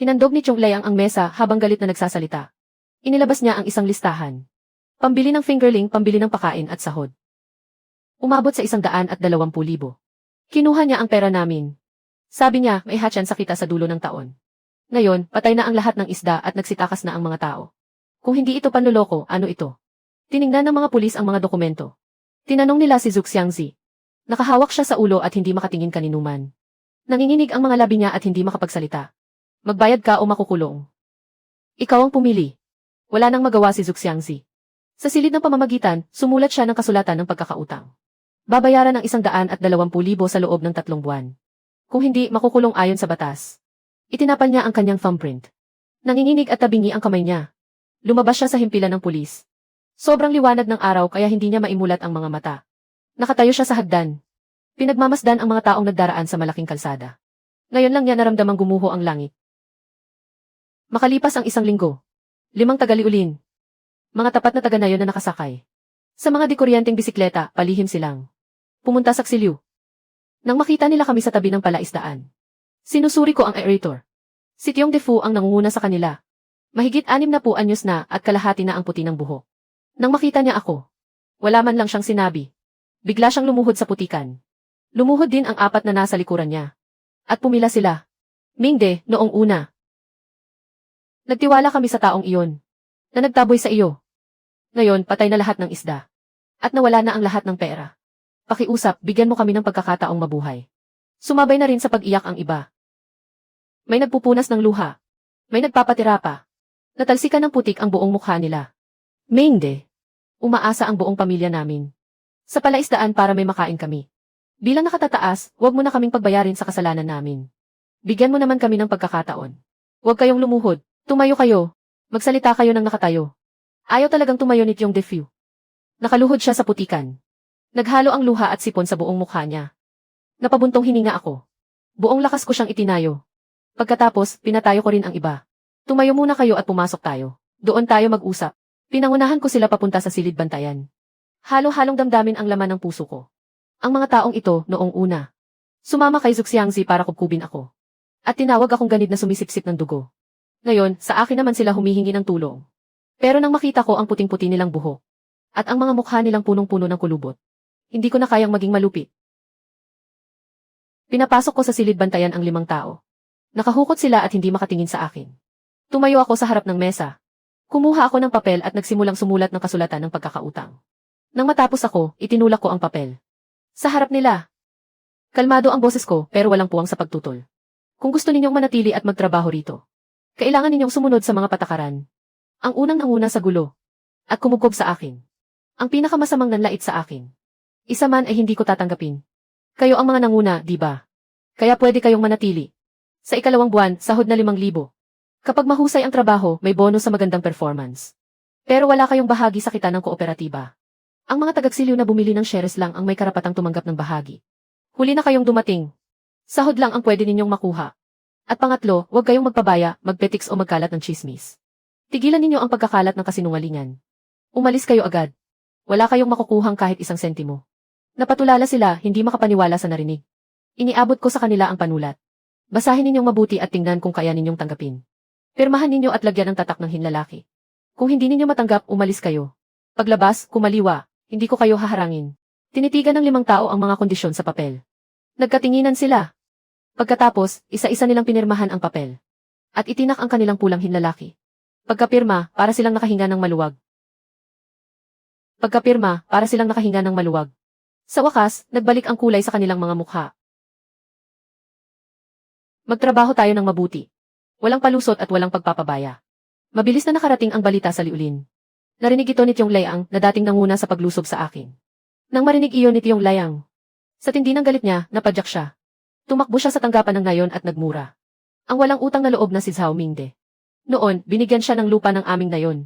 Hinandog ni Chong Liang ang mesa habang galit na nagsasalita. Inilabas niya ang isang listahan. Pambili ng fingerling, pambili ng pakain at sahod. Umabot sa 120,000. Kinuha niya ang pera namin. Sabi niya, may hatchan sa kita sa dulo ng taon. Ngayon, patay na ang lahat ng isda at nagsitakas na ang mga tao. Kung hindi ito panloloko, ano ito? Tiningnan ng mga pulis ang mga dokumento. Tinanong nila si Zhu Xiangzi. Nakahawak siya sa ulo at hindi makatingin kaninuman. Nanginginig ang mga labi niya at hindi makapagsalita. Magbayad ka o makukulong. Ikaw ang pumili. Wala nang magawa si Zhu Xiangzi. Sa silid ng pamamagitan, sumulat siya ng kasulatan ng pagkakautang. Babayaran ng 120,000 sa loob ng 3 buwan. Kung hindi, makukulong ayon sa batas. Itinapal niya ang kanyang thumbprint. Nanginginig at tabingi ang kamay niya. Lumabas siya sa himpilan ng pulis. Sobrang liwanag ng araw kaya hindi niya maimulat ang mga mata. Nakatayo siya sa hagdan. Pinagmamasdan ang mga taong nagdaraan sa malaking kalsada. Ngayon lang niya naramdamang gumuho ang langit. Makalipas ang 1 linggo. 5 tagaliulin. Mga tapat na taga-nayon na nakasakay. Sa mga dekuryenteng bisikleta, palihim silang pumunta sa Xiliu. Nang makita nila kami sa tabi ng palaisdaan. Sinusuri ko ang aerator. Si Tiong Defu ang nangunguna sa kanila. Mahigit 60 anyos na at kalahati na ang puti ng buhok. Nang makita niya ako, wala man lang siyang sinabi. Bigla siyang lumuhod sa putikan. Lumuhod din ang 4 na nasa likuran niya. At pumila sila. Mingde, noong una. Nagtiwala kami sa taong iyon. Na nagtaboy sa iyo. Ngayon, patay na lahat ng isda. At nawala na ang lahat ng pera. Pakiusap, bigyan mo kami ng pagkakataong mabuhay. Sumabay na rin sa pag-iyak ang iba. May nagpupunas ng luha. May nagpapatira pa. Natalsikan ng putik ang buong mukha nila. Mingde. Umaasa ang buong pamilya namin. Sa palaisdaan para may makain kami. Bilang nakatataas, huwag mo na kaming pagbayarin sa kasalanan namin. Bigyan mo naman kami ng pagkakataon. Huwag kayong lumuhod. Tumayo kayo. Magsalita kayo ng nakatayo. Ayaw talagang tumayo ni Tiong Defu. Nakaluhod siya sa putikan. Naghalo ang luha at sipon sa buong mukha niya. Napabuntong hininga ako. Buong lakas ko siyang itinayo. Pagkatapos, pinatayo ko rin ang iba. Tumayo muna kayo at pumasok tayo. Doon tayo mag-usap. Pinangunahan ko sila papunta sa silid bantayan. Halo-halong damdamin ang laman ng puso ko. Ang mga taong ito, noong una. Sumama kay Zhu Xiangzi para kubkubin ako. At tinawag akong ganid na sumisipsip ng dugo. Ngayon, sa akin naman sila humihingi ng tulong. Pero nang makita ko ang puting-puti nilang buhok, at ang mga mukha nilang punong-puno ng kulubot, hindi ko na kayang maging malupit. Pinapasok ko sa silid bantayan ang 5 tao. Nakahukot sila at hindi makatingin sa akin. Tumayo ako sa harap ng mesa. Kumuha ako ng papel at nagsimulang sumulat ng kasulatan ng pagkakautang. Nang matapos ako, itinulak ko ang papel. Sa harap nila. Kalmado ang boses ko pero walang puwang sa pagtutol. Kung gusto ninyong manatili at magtrabaho rito, Kailangan ninyong sumunod sa mga patakaran. Ang unang nanguna sa gulo. At kumukob sa akin. Ang pinakamasamang nanlait sa akin. Isa man ay hindi ko tatanggapin. Kayo ang mga nanguna, di ba? Kaya pwede kayong manatili. Sa ikalawang buwan, sahod na 5,000. Kapag mahusay ang trabaho, may bonus sa magandang performance. Pero wala kayong bahagi sa kita ng kooperatiba. Ang mga tagagsiliw na bumili ng shares lang ang may karapatang tumanggap ng bahagi. Huli na kayong dumating. Sahod lang ang pwede ninyong makuha. At pangatlo, huwag kayong magpabaya, magpetiks o magkalat ng chismis. Tigilan ninyo ang pagkakalat ng kasinungalingan. Umalis kayo agad. Wala kayong makukuhang kahit isang sentimo. Napatulala sila, hindi makapaniwala sa narinig. Iniabot ko sa kanila ang panulat. Basahin ninyong mabuti at tingnan kung kaya ninyong tanggapin. Pirmahan ninyo at lagyan ng tatak ng hinlalaki. Kung hindi ninyo matanggap, umalis kayo. Paglabas, kumaliwa, hindi ko kayo haharangin. Tinitigan ng 5 tao ang mga kondisyon sa papel. Nagkatinginan sila. Pagkatapos, isa-isa nilang pinirmahan ang papel. At itinak ang kanilang pulang hinlalaki. Pagkapirma, para silang nakahinga ng maluwag. Sa wakas, nagbalik ang kulay sa kanilang mga mukha. Magtrabaho tayo ng mabuti. Walang palusot at walang pagpapabaya. Mabilis na nakarating ang balita sa liulin. Narinig ito ni Tiong Layang na dating nanguna sa paglusob sa akin. Nang marinig iyon ni Tiong Layang, sa tindi ng galit niya, napadyak siya. Tumakbo siya sa tanggapan ng nayon at nagmura. Ang walang utang na loob na si Zhao Mingde. Noon, binigyan siya ng lupa ng aming nayon.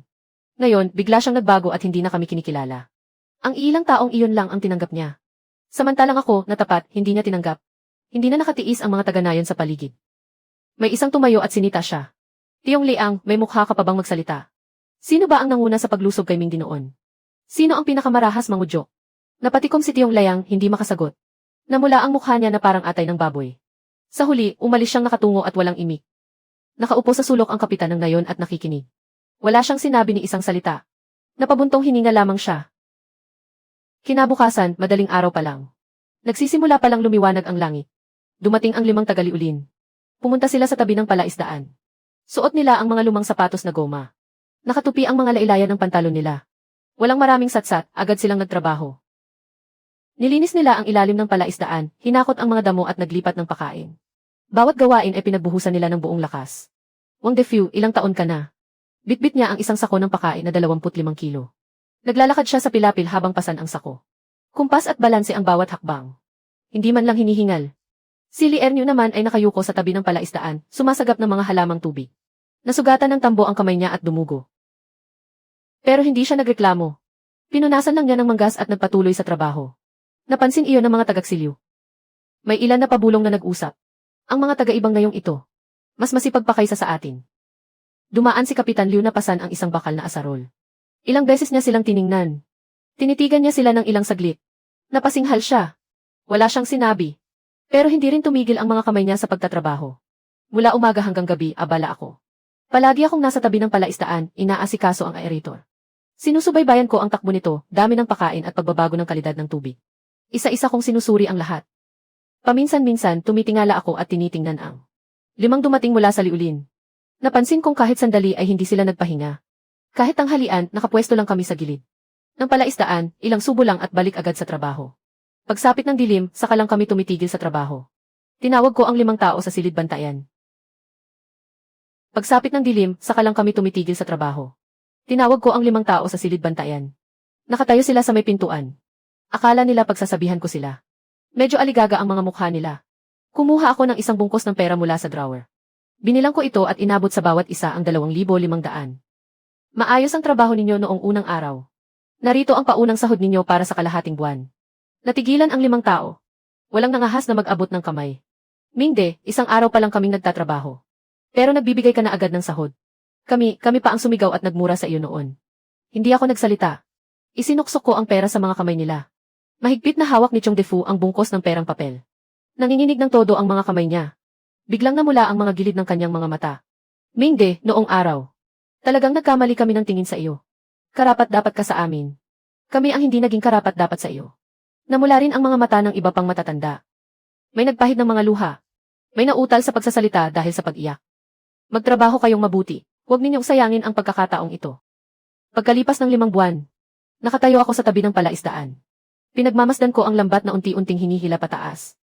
Ngayon, bigla siyang nagbago at hindi na kami kinikilala. Ang ilang taong iyon lang ang tinanggap niya. Samantalang ako, na tapat, hindi niya tinanggap. Hindi na nakatiis ang mga taga-nayon sa paligid. May isang tumayo at sinita siya. Tiong Liang, may mukha ka pa bang magsalita? Sino ba ang nanguna sa paglusob kay Mingdi noon? Sino ang pinakamarahas mangudyo? Napatikom si Tiong Layang, hindi makasagot. Namula ang mukha niya na parang atay ng baboy. Sa huli, umalis siyang nakatungo at walang imik. Nakaupo sa sulok ang kapitan ng nayon at nakikinig. Wala siyang sinabi ni isang salita. Napabuntong hininga lamang siya. Kinabukasan, madaling araw pa lang. Nagsisimula pa lang lumiwanag ang langit. Dumating ang 5 tagaliulin. Pumunta sila sa tabi ng palaisdaan. Suot nila ang mga lumang sapatos na goma. Nakatupi ang mga lailayan ng pantalon nila. Walang maraming satsat, agad silang nagtrabaho. Nilinis nila ang ilalim ng palaisdaan, hinakot ang mga damo at naglipat ng pakain. Bawat gawain ay pinagbuhusan nila ng buong lakas. Wang Defew, ilang taon ka na? Bitbit niya ang isang sako ng pakain na 25 kilo. Naglalakad siya sa pilapil habang pasan ang sako. Kumpas at balanse ang bawat hakbang. Hindi man lang hinihingal. Si Li Ernyo naman ay nakayuko sa tabi ng palaisdaan, sumasagap ng mga halamang tubig. Nasugatan ng tambo ang kamay niya at dumugo. Pero hindi siya nagreklamo. Pinunasan lang niya ng manggas at nagpatuloy sa trabaho. Napansin iyon ng mga tagagsiliw. May ilan na pabulong na nag-usap. Ang mga taga-ibang ngayong ito. Mas masipag pa kaysa sa atin. Dumaan si Kapitan Liu na pasan ang isang bakal na asarol. Ilang beses niya silang tiningnan. Tinitigan niya sila ng ilang saglit. Napasinghal siya. Wala siyang sinabi. Pero hindi rin tumigil ang mga kamay niya sa pagtatrabaho. Mula umaga hanggang gabi, abala ako. Palagi akong nasa tabi ng palaisdaan, inaasikaso ang aerator. Sinusubaybayan ko ang takbo nito, dami ng pakain at pagbabago ng kalidad ng tubig. Isa-isa kong sinusuri ang lahat. Paminsan-minsan, tumitingala ako at tinitingnan ang 5 dumating mula sa liulin. Napansin kong kahit sandali ay hindi sila nagpahinga. Kahit tanghalian, nakapwesto lang kami sa gilid. Nang palaisdaan, ilang subo lang at balik agad sa trabaho. Pagsapit ng dilim, saka lang kami tumitigil sa trabaho. Tinawag ko ang 5 tao sa silid bantayan. Pagsapit ng dilim, saka lang kami tumitigil sa trabaho. Tinawag ko ang 5 tao sa silid bantayan. Nakatayo sila sa may pintuan. Akala nila pagsasabihan ko sila. Medyo aligaga ang mga mukha nila. Kumuha ako ng isang bungkos ng pera mula sa drawer. Binilang ko ito at inabot sa bawat isa ang 2,500. Maayos ang trabaho ninyo noong unang araw. Narito ang paunang sahod ninyo para sa kalahating buwan. Natigilan ang 5 tao. Walang nangahas na mag-abot ng kamay. Mingde, isang araw pa lang kaming nagtatrabaho. Pero nagbibigay ka na agad ng sahod. Kami pa ang sumigaw at nagmura sa iyo noon. Hindi ako nagsalita. Isinuksok ko ang pera sa mga kamay nila. Mahigpit na hawak ni Chong Defu ang bungkos ng perang papel. Nanginginig ng todo ang mga kamay niya. Biglang namula ang mga gilid ng kanyang mga mata. Mingde, noong araw. Talagang nagkamali kami ng tingin sa iyo. Karapat dapat ka sa amin. Kami ang hindi naging karapat dapat sa iyo. Namula rin ang mga mata ng iba pang matatanda. May nagpahid ng mga luha. May nautal sa pagsasalita dahil sa pag-iyak. Magtrabaho kayong mabuti. Huwag ninyong sayangin ang pagkakataong ito. Pagkalipas ng 5 buwan, nakatayo ako sa tabi ng palaisdaan. Pinagmamasdan ko ang lambat na unti-unting hinihila pataas.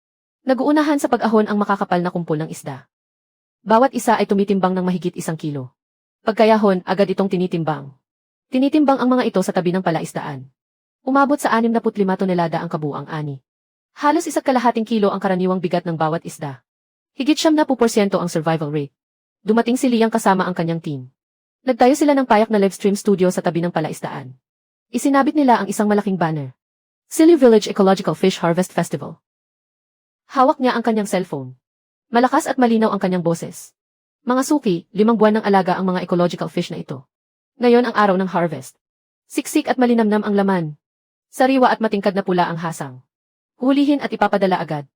Naguunahan sa pag-ahon ang makakapal na kumpol ng isda. Bawat isa ay tumitimbang ng mahigit 1 kilo. Pagkayahon, agad itong tinitimbang. Tinitimbang ang mga ito sa tabi ng palaisdaan. Umabot sa 65 tonelada ang kabuang ani. Halos 1/2 kilo ang karaniwang bigat ng bawat isda. Higit 70% ang survival rate. Dumating si Liang kasama ang kanyang team. Nagtayo sila ng payak na livestream studio sa tabi ng palaisdaan. Isinabit nila ang isang malaking banner. Silyu Village Ecological Fish Harvest Festival. Hawak niya ang kanyang cellphone. Malakas at malinaw ang kanyang boses. Mga suki, 5 buwan ng alaga ang mga ecological fish na ito. Ngayon ang araw ng harvest. Siksik at malinamnam ang laman. Sariwa at matingkad na pula ang hasang. Huhulihin at ipapadala agad.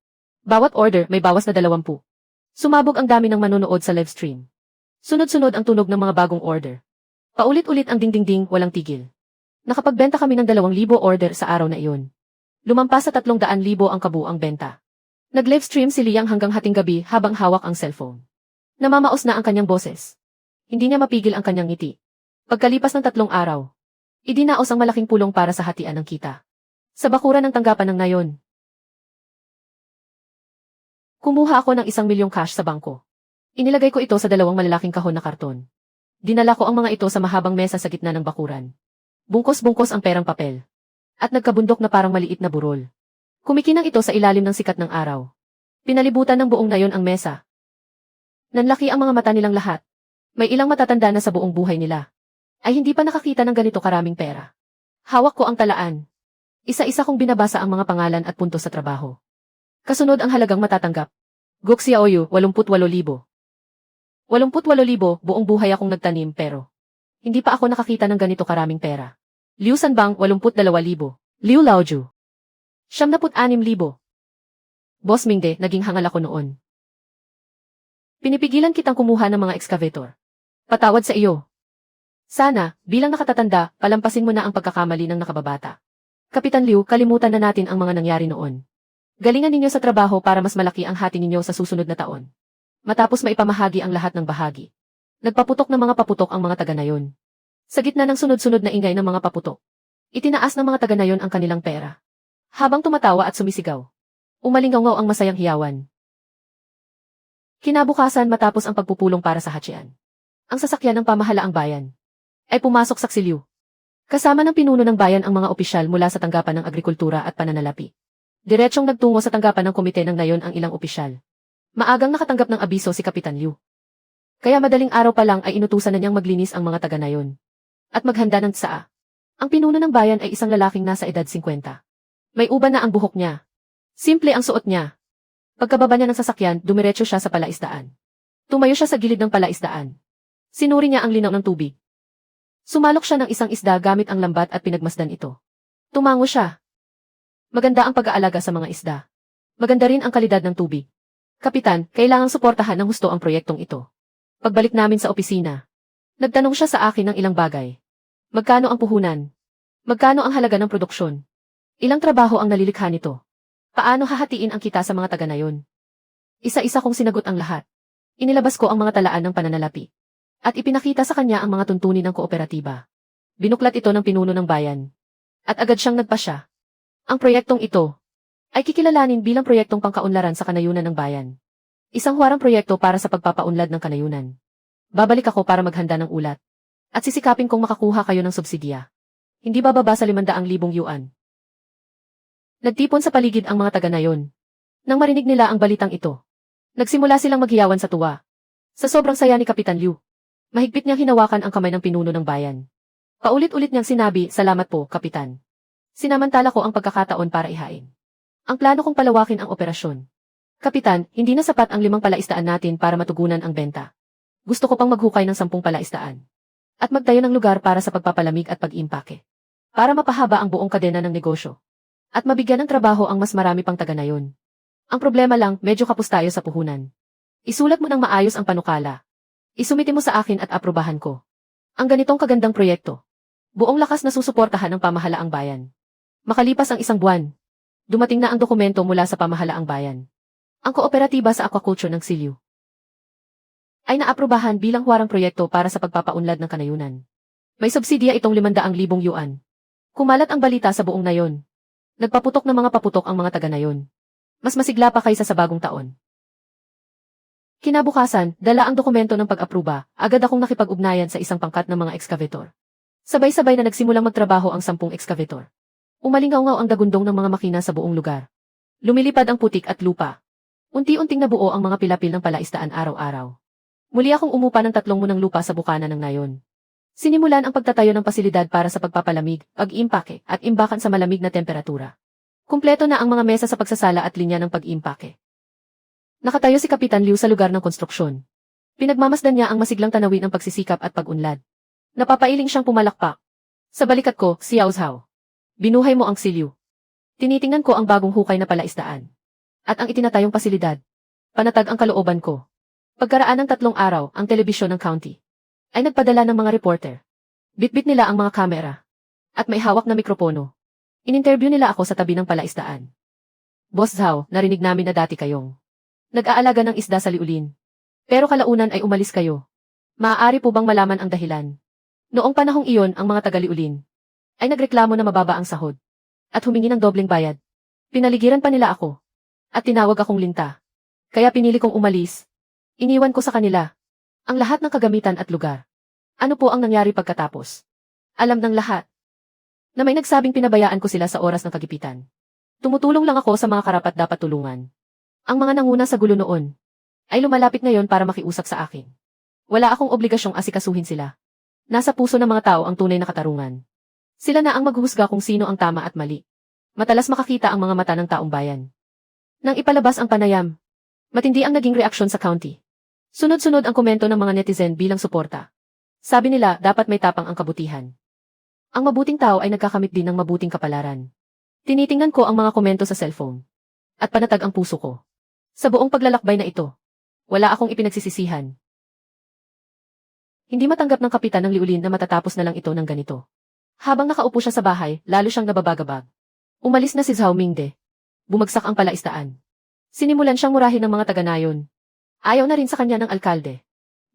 Bawat order may bawas na 20. Sumabog ang dami ng manonood sa livestream. Sunod-sunod ang tunog ng mga bagong order. Paulit-ulit ang ding-ding-ding, walang tigil. Nakapagbenta kami ng 2,000 order sa araw na iyon. Lumampas sa 300,000 ang kabuang benta. Nag-livestream si Liang hanggang hating gabi habang hawak ang cellphone. Namamaos na ang kanyang boses. Hindi niya mapigil ang kanyang ngiti. Pagkalipas ng 3 araw, idinaos ang malaking pulong para sa hatian ng kita. Sa bakuran ng tanggapan ng nayon. Kumuha ako ng 1,000,000 cash sa bangko. Inilagay ko ito sa 2 malalaking kahon na karton. Dinala ko ang mga ito sa mahabang mesa sa gitna ng bakuran. Bungkos-bungkos ang perang papel. At nagkabundok na parang maliit na burol. Kumikinang ito sa ilalim ng sikat ng araw. Pinalibutan ng buong nayon ang mesa. Nanlaki ang mga mata nilang lahat. May ilang matatanda na sa buong buhay nila. Ay hindi pa nakakita ng ganito karaming pera. Hawak ko ang talaan. Isa-isa kong binabasa ang mga pangalan at puntos sa trabaho. Kasunod ang halagang matatanggap. Gok Xiaoyu, 88,000. 88,000, buong buhay akong nagtanim pero hindi pa ako nakakita ng ganito karaming pera. Liu Sanbang, 82,000. Liu Laoju, 76,000. Boss Mingde, naging hangal ako noon. Pinipigilan kitang kumuha ng mga excavator. Patawad sa iyo. Sana, bilang nakatatanda, palampasin mo na ang pagkakamali ng nakababata. Kapitan Liu, kalimutan na natin ang mga nangyari noon. Galingan ninyo sa trabaho para mas malaki ang hati ninyo sa susunod na taon. Matapos maipamahagi ang lahat ng bahagi. Nagpaputok ng mga paputok ang mga taga-nayon. Sa gitna ng sunod-sunod na ingay ng mga paputok, itinaas ng mga taga-nayon ang kanilang pera. Habang tumatawa at sumisigaw, umalingaw ang masayang hiyawan. Kinabukasan matapos ang pagpupulong para sa hatsyan, ang sasakyan ng pamahalaang bayan ay pumasok sa Xiliu. Kasama ng pinuno ng bayan ang mga opisyal mula sa tanggapan ng agrikultura at pananalapi. Diretsyong nagtungo sa tanggapan ng komite ng nayon ang ilang opisyal. Maagang nakatanggap ng abiso si Kapitan Liu. Kaya madaling araw pa lang ay inutusan na niyang maglinis ang mga taga-nayon at maghanda ng tsaa. Ang pinuno ng bayan ay isang lalaking nasa edad 50. May uban na ang buhok niya. Simple ang suot niya. Pagkababa niya ng sasakyan, dumiretso siya sa palaisdaan. Tumayo siya sa gilid ng palaisdaan. Sinuri niya ang linaw ng tubig. Sumalok siya ng isang isda gamit ang lambat at pinagmasdan ito. Tumango siya. Maganda ang pag-aalaga sa mga isda. Maganda rin ang kalidad ng tubig. Kapitan, kailangang suportahan ng husto ang proyektong ito. Pagbalik namin sa opisina, nagtanong siya sa akin ng ilang bagay. Magkano ang puhunan? Magkano ang halaga ng produksyon? Ilang trabaho ang nalilikha nito? Paano hahatiin ang kita sa mga taga-nayon? Isa-isa kong sinagot ang lahat. Inilabas ko ang mga talaan ng pananalapi. At ipinakita sa kanya ang mga tuntunin ng kooperatiba. Binuklat ito ng pinuno ng bayan. At agad siyang nagpasya. Ang proyektong ito ay kikilalanin bilang proyektong pangkaunlaran sa kanayunan ng bayan. Isang huwarang proyekto para sa pagpapaunlad ng kanayunan. Babalik ako para maghanda ng ulat. At sisikapin kong makakuha kayo ng subsidya. Hindi bababa sa 500,000 yuan. Nagtipon sa paligid ang mga taga-nayon. Nang marinig nila ang balitang ito, nagsimula silang maghiyawan sa tuwa. Sa sobrang saya ni Kapitan Liu, mahigpit niyang hinawakan ang kamay ng pinuno ng bayan. Paulit-ulit niyang sinabi, "Salamat po, Kapitan. Sinamantala ko ang pagkakataon para ihain. Ang plano kong palawakin ang operasyon. Kapitan, hindi na sapat ang 5 palaisdaan natin para matugunan ang benta. Gusto ko pang maghukay ng 10 palaisdaan. At magtayo ng lugar para sa pagpapalamig at pag-impake. Para mapahaba ang buong kadena ng negosyo. At mabigyan ng trabaho ang mas marami pang taga-nayon. Ang problema lang, medyo kapos tayo sa puhunan. Isulat mo ng maayos ang panukala. Isumite mo sa akin at aprubahan ko. Ang ganitong kagandang proyekto. Buong lakas na susuportahan ng pamahalaang bayan. Makalipas ang 1 buwan, dumating na ang dokumento mula sa pamahalaang bayan. Ang kooperatiba sa aquaculture ng Xiliu ay naaprubahan bilang huwarang proyekto para sa pagpapaunlad ng kanayunan. May subsidiya itong 500,000 yuan. Kumalat ang balita sa buong nayon. Nagpaputok ng mga paputok ang mga taga-nayon. Mas masigla pa kaysa sa bagong taon. Kinabukasan, dala ang dokumento ng pag-apruba, agad akong nakipag-ugnayan sa isang pangkat ng mga ekskavator. Sabay-sabay na nagsimulang magtrabaho ang 10 ekskavator. Umalingaw-ngaw ang dagundong ng mga makina sa buong lugar. Lumilipad ang putik at lupa. Unti-unting nabuo ang mga pilapil ng palaisdaan araw-araw. Muli akong umupa ng 3 munang lupa sa bukana ng nayon. Sinimulan ang pagtatayo ng pasilidad para sa pagpapalamig, pag-iimpake, at imbakan sa malamig na temperatura. Kumpleto na ang mga mesa sa pagsasala at linya ng pag-iimpake. Nakatayo si Kapitan Liu sa lugar ng konstruksyon. Pinagmamasdan niya ang masiglang tanawin ng pagsisikap at pag-unlad. Napapailing siyang pumalakpak. Sa balikat ko, si Yao Zhao. Binuhay mo ang silyo. Tinitingnan ko ang bagong hukay na palaisdaan. At ang itinatayong pasilidad. Panatag ang kalooban ko. Pagkaraan ng 3 araw, ang telebisyon ng county ay nagpadala ng mga reporter. Bitbit nila ang mga kamera. At may hawak na mikropono. Ininterview nila ako sa tabi ng palaisdaan. Boss Zhao, narinig namin na dati kayong nag-aalaga ng isda sa liulin. Pero kalaunan ay umalis kayo. Maaari po bang malaman ang dahilan? Noong panahong iyon ang mga taga-liulin ay nagreklamo na mababa ang sahod at humingi ng dobleng bayad. Pinaligiran pa nila ako at tinawag akong linta. Kaya pinili kong umalis. Iniwan ko sa kanila ang lahat ng kagamitan at lugar. Ano po ang nangyari pagkatapos? Alam ng lahat na may nagsabing pinabayaan ko sila sa oras ng kagipitan. Tumutulong lang ako sa mga karapat-dapat tulungan. Ang mga nanguna sa gulo noon ay lumalapit ngayon para makiusap sa akin. Wala akong obligasyong asikasuhin sila. Nasa puso ng mga tao ang tunay na katarungan. Sila na ang maghuhusga kung sino ang tama at mali. Matalas makakita ang mga mata ng taong bayan. Nang ipalabas ang panayam, matindi ang naging reaksyon sa county. Sunod-sunod ang komento ng mga netizen bilang suporta. Sabi nila dapat may tapang ang kabutihan. Ang mabuting tao ay nagkakamit din ng mabuting kapalaran. Tinitingnan ko ang mga komento sa cellphone. At panatag ang puso ko. Sa buong paglalakbay na ito, wala akong ipinagsisisihan. Hindi matanggap ng kapitan ng liulin na matatapos na lang ito ng ganito. Habang nakaupo siya sa bahay, lalo siyang nababagabag. Umalis na si Zhao Mingde. Bumagsak ang palaisdaan. Sinimulan siyang murahin ng mga taga-nayon. Ayaw na rin sa kanya ng alkalde.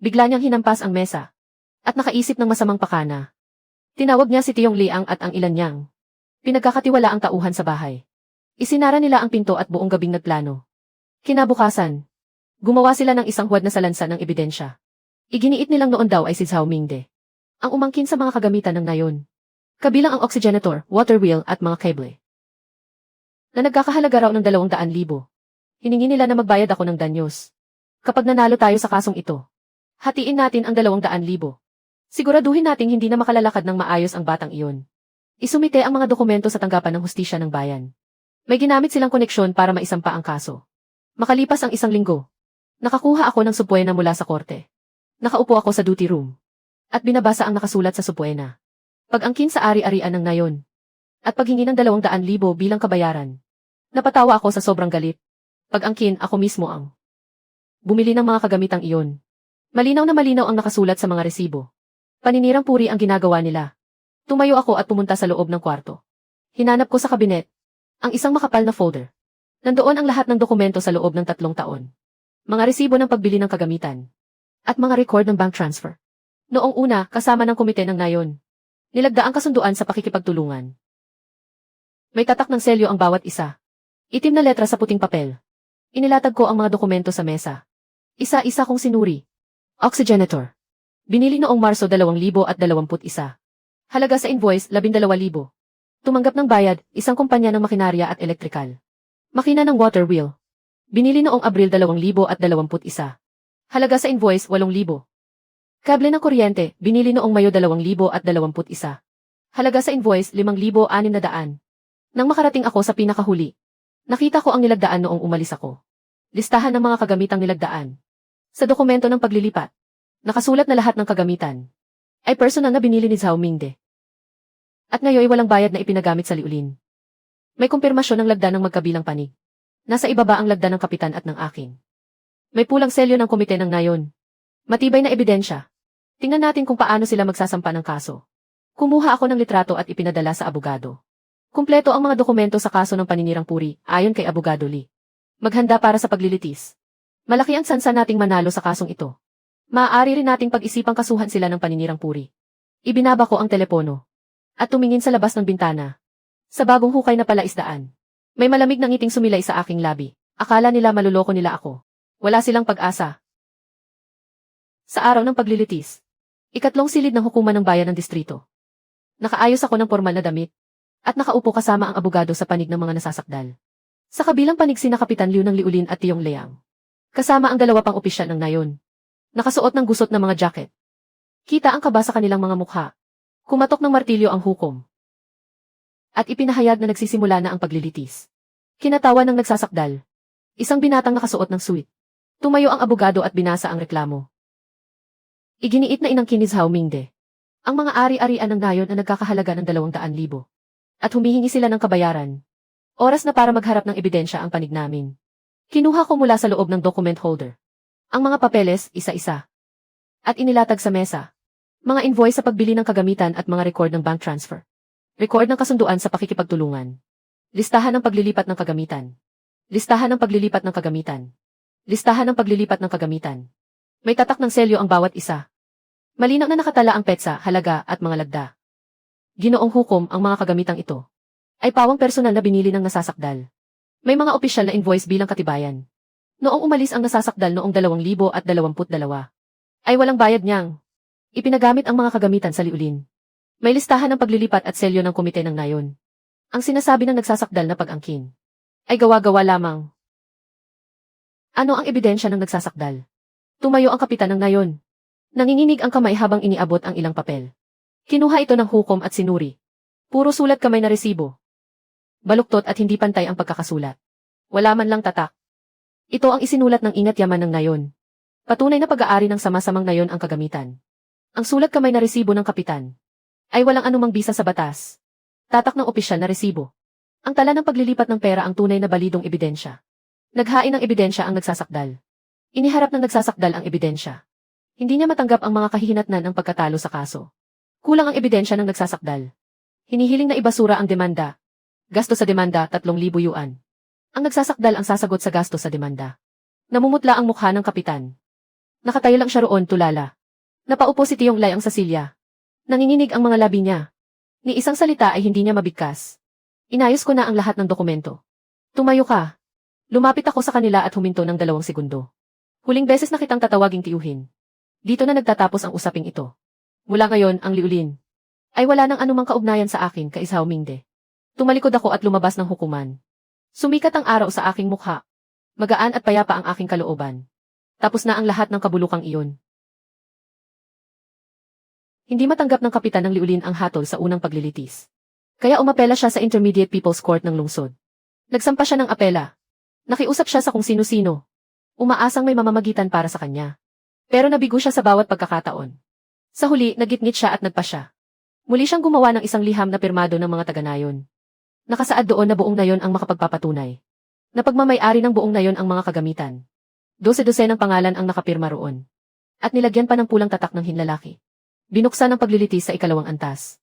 Bigla niyang hinampas ang mesa. At nakaisip ng masamang pakana. Tinawag niya si Tiong Liang at ang ilan niyang pinagkakatiwala ang tauhan sa bahay. Isinara nila ang pinto at buong gabing nagplano. Kinabukasan, gumawa sila ng isang huwad na salansan ng ebidensya. Iginiit nilang noon daw ay si Zhao Mingde. Ang umangkin sa mga kagamitan ng nayon. Kabilang ang oxygenator, water wheel at mga kable. Na nagkakahalaga raw ng 200,000. Hiningi nila na magbayad ako ng danyos. Kapag nanalo tayo sa kasong ito, hatiin natin ang 200,000. Siguraduhin nating hindi na makalalakad ng maayos ang batang iyon. Isumite ang mga dokumento sa tanggapan ng hustisya ng bayan. May ginamit silang koneksyon para maisampa ang kaso. Makalipas ang 1 linggo, nakakuha ako ng supwena mula sa korte. Nakaupo ako sa duty room. At binabasa ang nakasulat sa supwena. Pag-angkin sa ari-arian ng nayon. At paghingi ng 200,000 bilang kabayaran. Napatawa ako sa sobrang galit. Pag-angkin, ako mismo ang bumili ng mga kagamitang iyon. Malinaw na malinaw ang nakasulat sa mga resibo. Paninirang puri ang ginagawa nila. Tumayo ako at pumunta sa loob ng kwarto. Hinanap ko sa kabinet ang isang makapal na folder. Nandoon ang lahat ng dokumento sa loob ng 3 taon. Mga resibo ng pagbili ng kagamitan. At mga record ng bank transfer. Noong una, kasama ng komite ng nayon. Nilagda ang kasunduan sa pakikipagtulungan. May tatak ng selyo ang bawat isa. Itim na letra sa puting papel. Inilatag ko ang mga dokumento sa mesa. Isa-isa kong sinuri. Oxygenator. Binili noong Marso 2021. Halaga sa invoice, 12,000. Tumanggap ng bayad, isang kumpanya ng makinarya at elektrikal. Makina ng water wheel. Binili noong Abril 2021. Halaga sa invoice, 8,000. Kable ng kuryente, binili noong Mayo 2021. Halaga sa invoice, 5,600. Nang makarating ako sa pinakahuli, nakita ko ang nilagdaan noong umalis ako. Listahan ng mga kagamitang nilagdaan. Sa dokumento ng paglilipat, nakasulat na lahat ng kagamitan ay personal na binili ni Zhao Mingde. At ngayon ay walang bayad na ipinagamit sa liulin. May kumpirmasyon ng lagda ng magkabilang panig. Nasa ibaba ang lagda ng kapitan at ng akin. May pulang selyo ng komite ng nayon. Matibay na ebidensya. Tingnan natin kung paano sila magsasampa ng kaso. Kumuha ako ng litrato at ipinadala sa abogado. Kumpleto ang mga dokumento sa kaso ng paninirang puri, ayon kay Abogado Lee. Maghanda para sa paglilitis. Malaki ang sansa nating manalo sa kasong ito. Maaari rin nating pag-isipang kasuhan sila ng paninirang puri. Ibinaba ko ang telepono. At tumingin sa labas ng bintana. Sa bagong hukay na palaisdaan. May malamig na ngiting sumilay sa aking labi. Akala nila maluloko nila ako. Wala silang pag-asa. Sa araw ng paglilitis, ikatlong silid ng hukuman ng bayan ng distrito. Nakaayos ako ng formal na damit, at nakaupo kasama ang abogado sa panig ng mga nasasakdal. Sa kabilang panig sina Kapitan Liu ng Liulin at Tiyong Leang. Kasama ang dalawa pang opisyal ng nayon. Nakasuot ng gusot na mga jacket. Kita ang kaba sa kanilang mga mukha. Kumatok ng martilyo ang hukom. At ipinahayag na nagsisimula na ang paglilitis. Kinatawa ng nagsasakdal. Isang binatang nakasuot ng suit. Tumayo ang abogado at binasa ang reklamo. Iginiit na inangkin ni Zhao Mingde. Ang mga ari-arian ng nayon na nagkakahalaga ng 200,000. At humihingi sila ng kabayaran. Oras na para magharap ng ebidensya ang panig namin. Kinuha ko mula sa loob ng document holder. Ang mga papeles, isa-isa. At inilatag sa mesa. Mga invoice sa pagbili ng kagamitan at mga record ng bank transfer. Record ng kasunduan sa pakikipagtulungan. Listahan ng paglilipat ng kagamitan. Listahan ng paglilipat ng kagamitan. Listahan ng paglilipat ng kagamitan. May tatak ng selyo ang bawat isa. Malinaw na nakatala ang petsa, halaga at mga lagda. Ginoong hukom ang mga kagamitang ito. Ay pawang personal na binili ng nasasakdal. May mga opisyal na invoice bilang katibayan. Noong umalis ang nasasakdal noong 2022, ay walang bayad niyang. Ipinagamit ang mga kagamitan sa liulin. May listahan ng paglilipat at selyo ng komite ng nayon. Ang sinasabi ng nagsasakdal na pag-angkin ay gawa-gawa lamang. Ano ang ebidensya ng nagsasakdal? Tumayo ang kapitan ng nayon. Nanginginig ang kamay habang iniabot ang ilang papel. Kinuha ito ng hukom at sinuri. Puro sulat kamay na resibo. Baluktot at hindi pantay ang pagkakasulat. Wala man lang tatak. Ito ang isinulat ng ingat yaman ng nayon. Patunay na pag-aari ng sama-samang nayon ang kagamitan. Ang sulat kamay na resibo ng kapitan ay walang anumang bisa sa batas. Tatak ng opisyal na resibo. Ang tala ng paglilipat ng pera ang tunay na balidong ebidensya. Naghain ng ebidensya ang nagsasakdal. Iniharap ng nagsasakdal ang ebidensya. Hindi niya matanggap ang mga kahihinatnan ng pagkatalo sa kaso. Kulang ang ebidensya ng nagsasakdal. Hinihiling na ibasura ang demanda. Gasto sa demanda 3,000 yuan. Ang nagsasakdal ang sasagot sa gasto sa demanda. Namumutla ang mukha ng kapitan. Nakatayo lang siya roon tulala. Napaupo si Tiyong Lai ang sa silya. Nanginginig ang mga labi niya. Ni isang salita ay hindi niya mabigkas. Inayos ko na ang lahat ng dokumento. Tumayo ka. Lumapit ako sa kanila at huminto ng 2 segundo. Huling beses na kitang tatawaging tiyuhin. Dito na nagtatapos ang usaping ito. Mula ngayon, ang liulin ay wala nang anumang kaugnayan sa akin kay Zhao Mingde. Tumalikod ako at lumabas ng hukuman. Sumikat ang araw sa aking mukha. Magaan at payapa ang aking kalooban. Tapos na ang lahat ng kabulukang iyon. Hindi matanggap ng kapitan ng liulin ang hatol sa unang paglilitis. Kaya umapela siya sa Intermediate People's Court ng lungsod. Nagsampa siya ng apela. Nakiusap siya sa kung sino-sino. Umaasang may mamamagitan para sa kanya. Pero nabigo siya sa bawat pagkakataon. Sa huli, nagitngit siya at nagpa siya. Muli siyang gumawa ng isang liham na pirmado ng mga taga-nayon. Nakasaad doon na buong nayon ang makapagpapatunay. Na pagmamay-ari ng buong nayon ang mga kagamitan. 12 ng pangalan ang nakapirma roon. At nilagyan pa ng pulang tatak ng hinlalaki. Binuksan ang paglilitis sa ikalawang antas.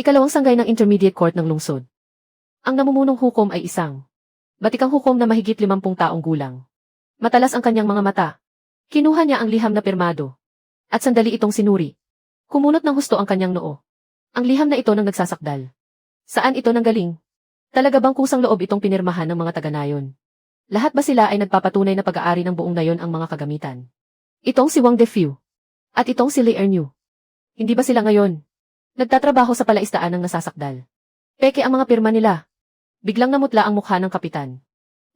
Ikalawang sanggay ng Intermediate Court ng lungsod. Ang namumunong hukom ay isang batikang hukom na mahigit 50 taong gulang. Matalas ang kanyang mga mata. Kinuha niya ang liham na pirmado. At sandali itong sinuri. Kumunot ng husto ang kanyang noo. Ang liham na ito ng nagsasakdal. Saan ito nanggaling? Talaga bang kusang loob itong pinirmahan ng mga taga-nayon? Lahat ba sila ay nagpapatunay na pag-aari ng buong nayon ang mga kagamitan? Itong si Wang Defiu. At itong si Li Erniu. Hindi ba sila ngayon nagtatrabaho sa palaisdaan ng nasasakdal? Peke ang mga pirma nila. Biglang namutla ang mukha ng kapitan.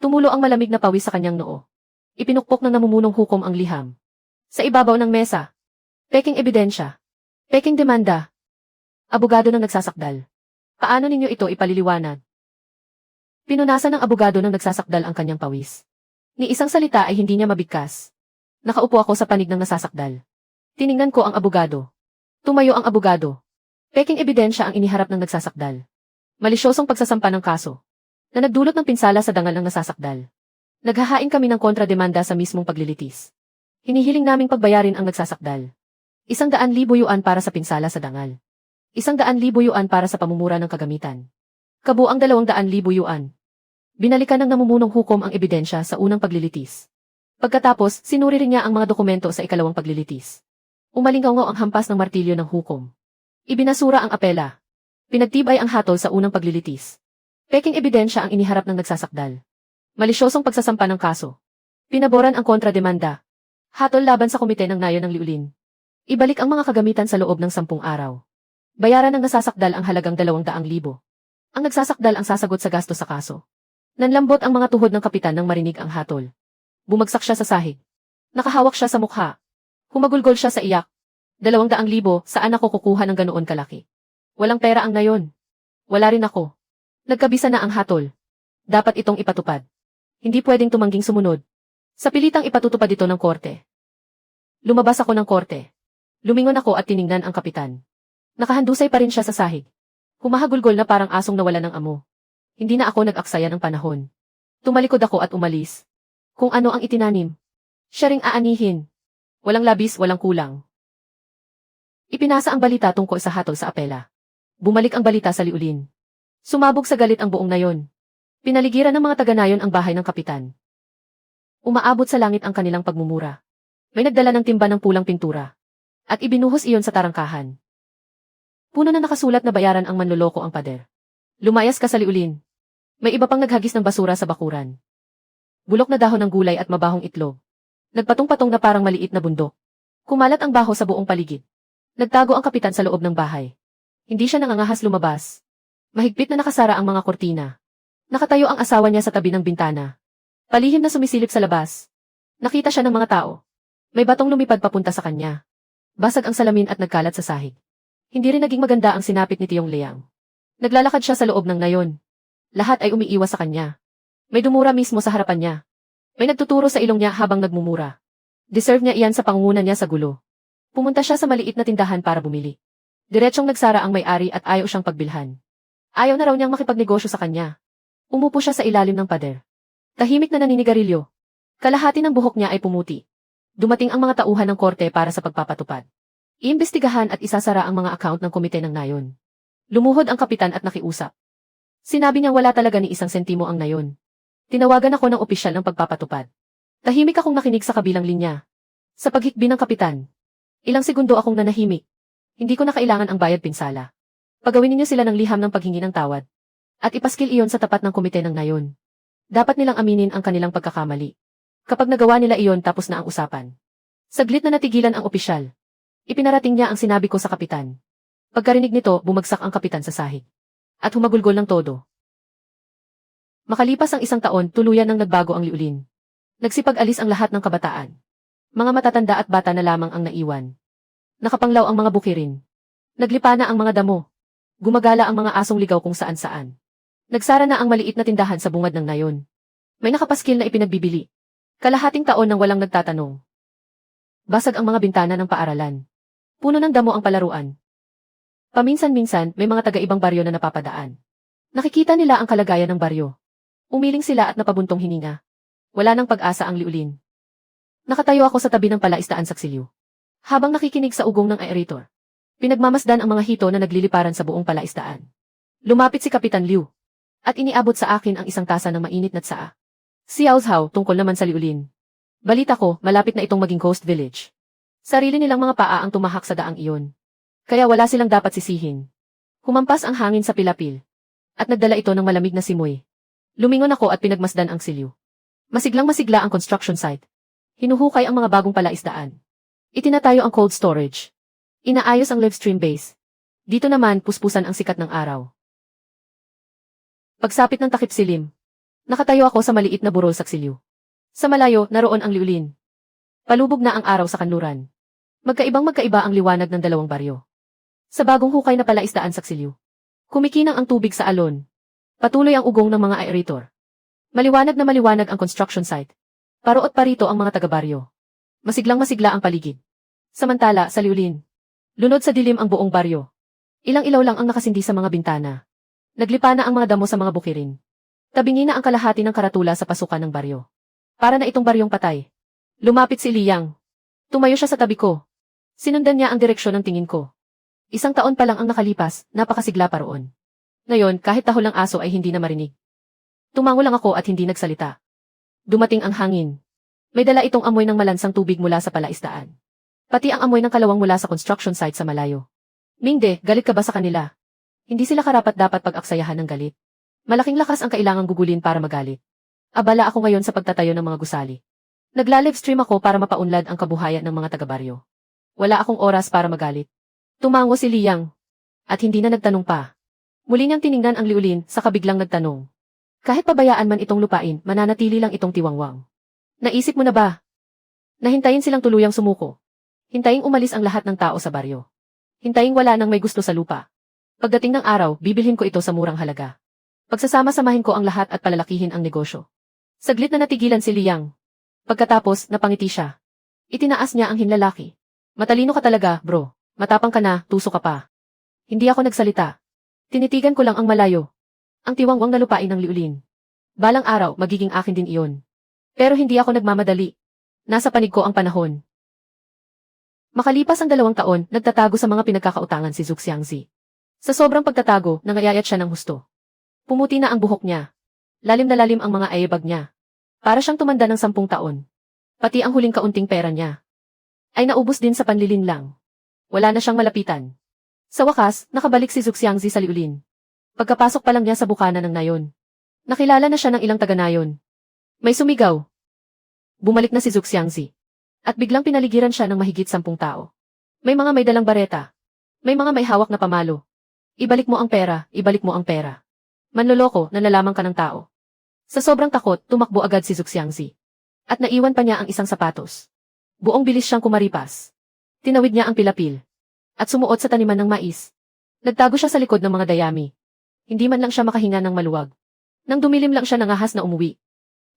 Tumulo ang malamig na pawis sa kanyang noo. Ipinukpok ng namumunong hukom ang liham. Sa ibabaw ng mesa. Peking ebidensya. Peking demanda. Abogado ng nagsasakdal. Paano ninyo ito ipaliliwanag? Pinunasan ng abogado ng nagsasakdal ang kanyang pawis. Ni isang salita ay hindi niya mabigkas. Nakaupo ako sa panig ng nasasakdal. Tiningnan ko ang abogado. Tumayo ang abogado. Peking ebidensya ang iniharap ng nagsasakdal. Malisyosong pagsasampa ng kaso. Na nagdulot ng pinsala sa dangal ng nasasakdal. Naghahain kami ng kontrademanda sa mismong paglilitis. Hinihiling naming pagbayarin ang nagsasakdal. 100,000 yuan para sa pinsala sa dangal. 100,000 yuan para sa pamumura ng kagamitan. Kabuang 200,000 yuan. Binalikan ng namumunong hukom ang ebidensya sa unang paglilitis. Pagkatapos, sinuri rin niya ang mga dokumento sa ikalawang paglilitis. Umalingaw ang hampas ng martilyo ng hukom. Ibinasura ang apela. Pinagtibay ang hatol sa unang paglilitis. Peking ebidensya ang iniharap ng nagsasakdal. Malisyosong pagsasampa ng kaso. Pinaboran ang kontrademanda. Hatol laban sa komite ng nayon ng Liulin. Ibalik ang mga kagamitan sa loob ng 10 araw. Bayaran ng nasasakdal ang halagang 200,000. Ang nagsasakdal ang sasagot sa gasto sa kaso. Nanlambot ang mga tuhod ng kapitan nang marinig ang hatol. Bumagsak siya sa sahig. Nakahawak siya sa mukha. Humagulgol siya sa iyak. 200,000, saan ako kukuha ng ganoon kalaki? Walang pera ang nayon. Wala rin ako. Nagkabisa na ang hatol. Dapat itong ipatupad. Hindi pwedeng tumangging sumunod. Sa pilitang ipatutupad ito ng korte. Lumabas ako ng korte. Lumingon ako at tiningnan ang kapitan. Nakahandusay pa rin siya sa sahig. Humahagulgol na parang asong nawala ng amo. Hindi na ako nag-aksaya ng panahon. Tumalikod ako at umalis. Kung ano ang itinanim, siya ring aanihin. Walang labis, walang kulang. Ipinasa ang balita tungkol sa hatol sa apela. Bumalik ang balita sa Liulin. Sumabog sa galit ang buong nayon. Pinaligiran ng mga taga-nayon ang bahay ng kapitan. Umaabot sa langit ang kanilang pagmumura. May nagdala ng timba ng pulang pintura. At ibinuhos iyon sa tarangkahan. Puno na nakasulat na bayaran ang manloloko ang pader. Lumayas ka sa Liulin. May iba pang naghagis ng basura sa bakuran. Bulok na dahon ng gulay at mabahong itlog. Nagpatong-patong na parang maliit na bundok. Kumalat ang baho sa buong paligid. Nagtago ang kapitan sa loob ng bahay. Hindi siya nangangahas lumabas. Mahigpit na nakasara ang mga kortina. Nakatayo ang asawa niya sa tabi ng bintana. Palihim na sumisilip sa labas. Nakita siya ng mga tao. May batong lumipad papunta sa kanya. Basag ang salamin at nagkalat sa sahig. Hindi rin naging maganda ang sinapit ni Tiyong Liang. Naglalakad siya sa loob ng nayon. Lahat ay umiiwas sa kanya. May dumura mismo sa harapan niya. May nagtuturo sa ilong niya habang nagmumura. Deserve niya iyan sa pangungunan niya sa gulo. Pumunta siya sa maliit na tindahan para bumili. Diretsong nagsara ang may-ari at ayaw siyang pagbilhan. Ayaw na raw niyang makipagnegosyo sa kanya. Umupo siya sa ilalim ng pader. Tahimik na naninigarilyo. Kalahati ng buhok niya ay pumuti. Dumating ang mga tauhan ng korte para sa pagpapatupad. Iimbestigahan at isasara ang mga account ng komite ng nayon. Lumuhod ang kapitan at nakiusap. Sinabi niyang wala talaga ni isang sentimo ang nayon. Tinawagan ako ng opisyal ng pagpapatupad. Tahimik akong nakinig sa kabilang linya. Sa paghikbi ng kapitan. Ilang segundo akong nanahimik. Hindi ko na kailangan ang bayad pinsala. Pagawin ninyo sila ng liham ng paghingi ng tawad. At ipaskil iyon sa tapat ng komite ng nayon. Dapat nilang aminin ang kanilang pagkakamali. Kapag nagawa nila iyon tapos na ang usapan. Saglit na natigilan ang opisyal. Ipinarating niya ang sinabi ko sa kapitan. Pagkarinig nito, bumagsak ang kapitan sa sahig. At humagulgol ng todo. Makalipas ang 1 taon, tuluyan nang nagbago ang Liulin. Nagsipag-alis ang lahat ng kabataan. Mga matatanda at bata na lamang ang naiwan. Nakapanglaw ang mga bukirin. Naglipa na ang mga damo. Gumagala ang mga asong ligaw kung saan-saan. Nagsara na ang maliit na tindahan sa bungad ng nayon. May nakapaskil na ipinagbibili. Kalahating taon nang walang nagtatanong. Basag ang mga bintana ng paaralan. Puno ng damo ang palaruan. Paminsan-minsan, may mga taga-ibang baryo na napapadaan. Nakikita nila ang kalagayan ng baryo. Umiling sila at napabuntong hininga. Wala nang pag-asa ang Liulin. Nakatayo ako sa tabi ng palaisdaan Saksilyo. Habang nakikinig sa ugong ng aerator. Pinagmamasdan ang mga hito na nagliliparan sa buong palaisdaan. Lumapit si Kapitan Liu. At iniabot sa akin ang 1 tasa ng mainit na tsaa. Siyaozhao tungkol naman sa Liulin. Balita ko, malapit na itong maging coast village. Sarili nilang mga paa ang tumahak sa daang iyon. Kaya wala silang dapat sisihin. Humampas ang hangin sa pilapil. At nagdala ito ng malamig na simoy. Lumingon ako at pinagmasdan ang silyo. Masiglang-masigla ang construction site. Hinuhukay ang mga bagong palaisdaan. Itinatayo ang cold storage. Inaayos ang live stream base. Dito naman, puspusan ang sikat ng araw. Pagsapit ng takip silim. Nakatayo ako sa maliit na burol Saksilyo. Sa malayo, naroon ang Liulin. Palubog na ang araw sa kanluran. Magkaibang-magkaiba ang liwanag ng 2 baryo. Sa bagong hukay na palaisdaan Saksilyo. Kumikinang ang tubig sa alon. Patuloy ang ugong ng mga aerator. Maliwanag na maliwanag ang construction site. Paroot parito ang mga taga-baryo. Masiglang-masigla ang paligid. Samantala, sa Liulin. Lunod sa dilim ang buong baryo. Ilang ilaw lang ang nakasindi sa mga bintana. Naglipa na ang mga damo sa mga bukirin. Tabingi na ang kalahati ng karatula sa pasukan ng baryo. Para na itong baryong patay. Lumapit si Liang. Tumayo siya sa tabi ko. Sinundan niya ang direksyon ng tingin ko. 1 taon pa lang ang nakalipas, napakasigla pa roon. Ngayon, kahit tahol ng aso ay hindi na marinig. Tumango lang ako at hindi nagsalita. Dumating ang hangin. May dala itong amoy ng malansang tubig mula sa palaisdaan. Pati ang amoy ng kalawang mula sa construction site sa malayo. Mingde, galit ka ba sa kanila? Hindi sila karapat-dapat pag-aksayahan ng galit. Malaking lakas ang kailangang gugulin para magalit. Abala ako ngayon sa pagtatayo ng mga gusali. Nagla-livestream ako para mapaunlad ang kabuhayan ng mga taga-baryo. Wala akong oras para magalit. Tumango si Liang. At hindi na nagtanong pa. Muli niyang tiningnan ang liulin, saka biglang nagtanong. Kahit pabayaan man itong lupain, mananatili lang itong tiwangwang. Naisip mo na ba? Nahintayin silang tuluyang sumuko. Hintaying umalis ang lahat ng tao sa baryo. Hintaying wala nang may gusto sa lupa. Pagdating ng araw, bibilhin ko ito sa murang halaga. Pagsasama-samahin ko ang lahat at palalakihin ang negosyo. Saglit na natigilan si Liang. Pagkatapos, napangiti siya. Itinaas niya ang hinlalaki. Matalino ka talaga, bro. Matapang ka na, tuso ka pa. Hindi ako nagsalita. Tinitigan ko lang ang malayo. Ang tiwangwang na lupain ng liulin. Balang araw, magiging akin din iyon. Pero hindi ako nagmamadali. Nasa panig ko ang panahon. Makalipas ang 2 taon, nagtatago sa mga pinagkakautangan si Zhu Xiangzi. Sa sobrang pagtatago, nangayayat siya ng husto. Pumuti na ang buhok niya. Lalim na lalim ang mga ayebag niya. Para siyang tumanda ng 10 taon. Pati ang huling kaunting pera niya ay naubos din sa panlilinlang. Wala na siyang malapitan. Sa wakas, nakabalik si Zhu Xiangzi sa liulin. Pagkapasok pa lang niya sa bukana ng nayon. Nakilala na siya ng ilang taga-nayon. May sumigaw. Bumalik na si Zhu Xiangzi. At biglang pinaligiran siya ng mahigit 10 tao. May mga may dalang bareta. May mga may hawak na pamalo. Ibalik mo ang pera, ibalik mo ang pera. Manloloko, nanlalamang ka ng tao. Sa sobrang takot, tumakbo agad si Zhu Xiangzi. At naiwan pa niya ang isang sapatos. Buong bilis siyang kumaripas. Tinawid niya ang pilapil. At sumuot sa taniman ng mais. Nagtago siya sa likod ng mga dayami. Hindi man lang siya makahinga ng maluwag. Nang dumilim lang siya nangahas na umuwi.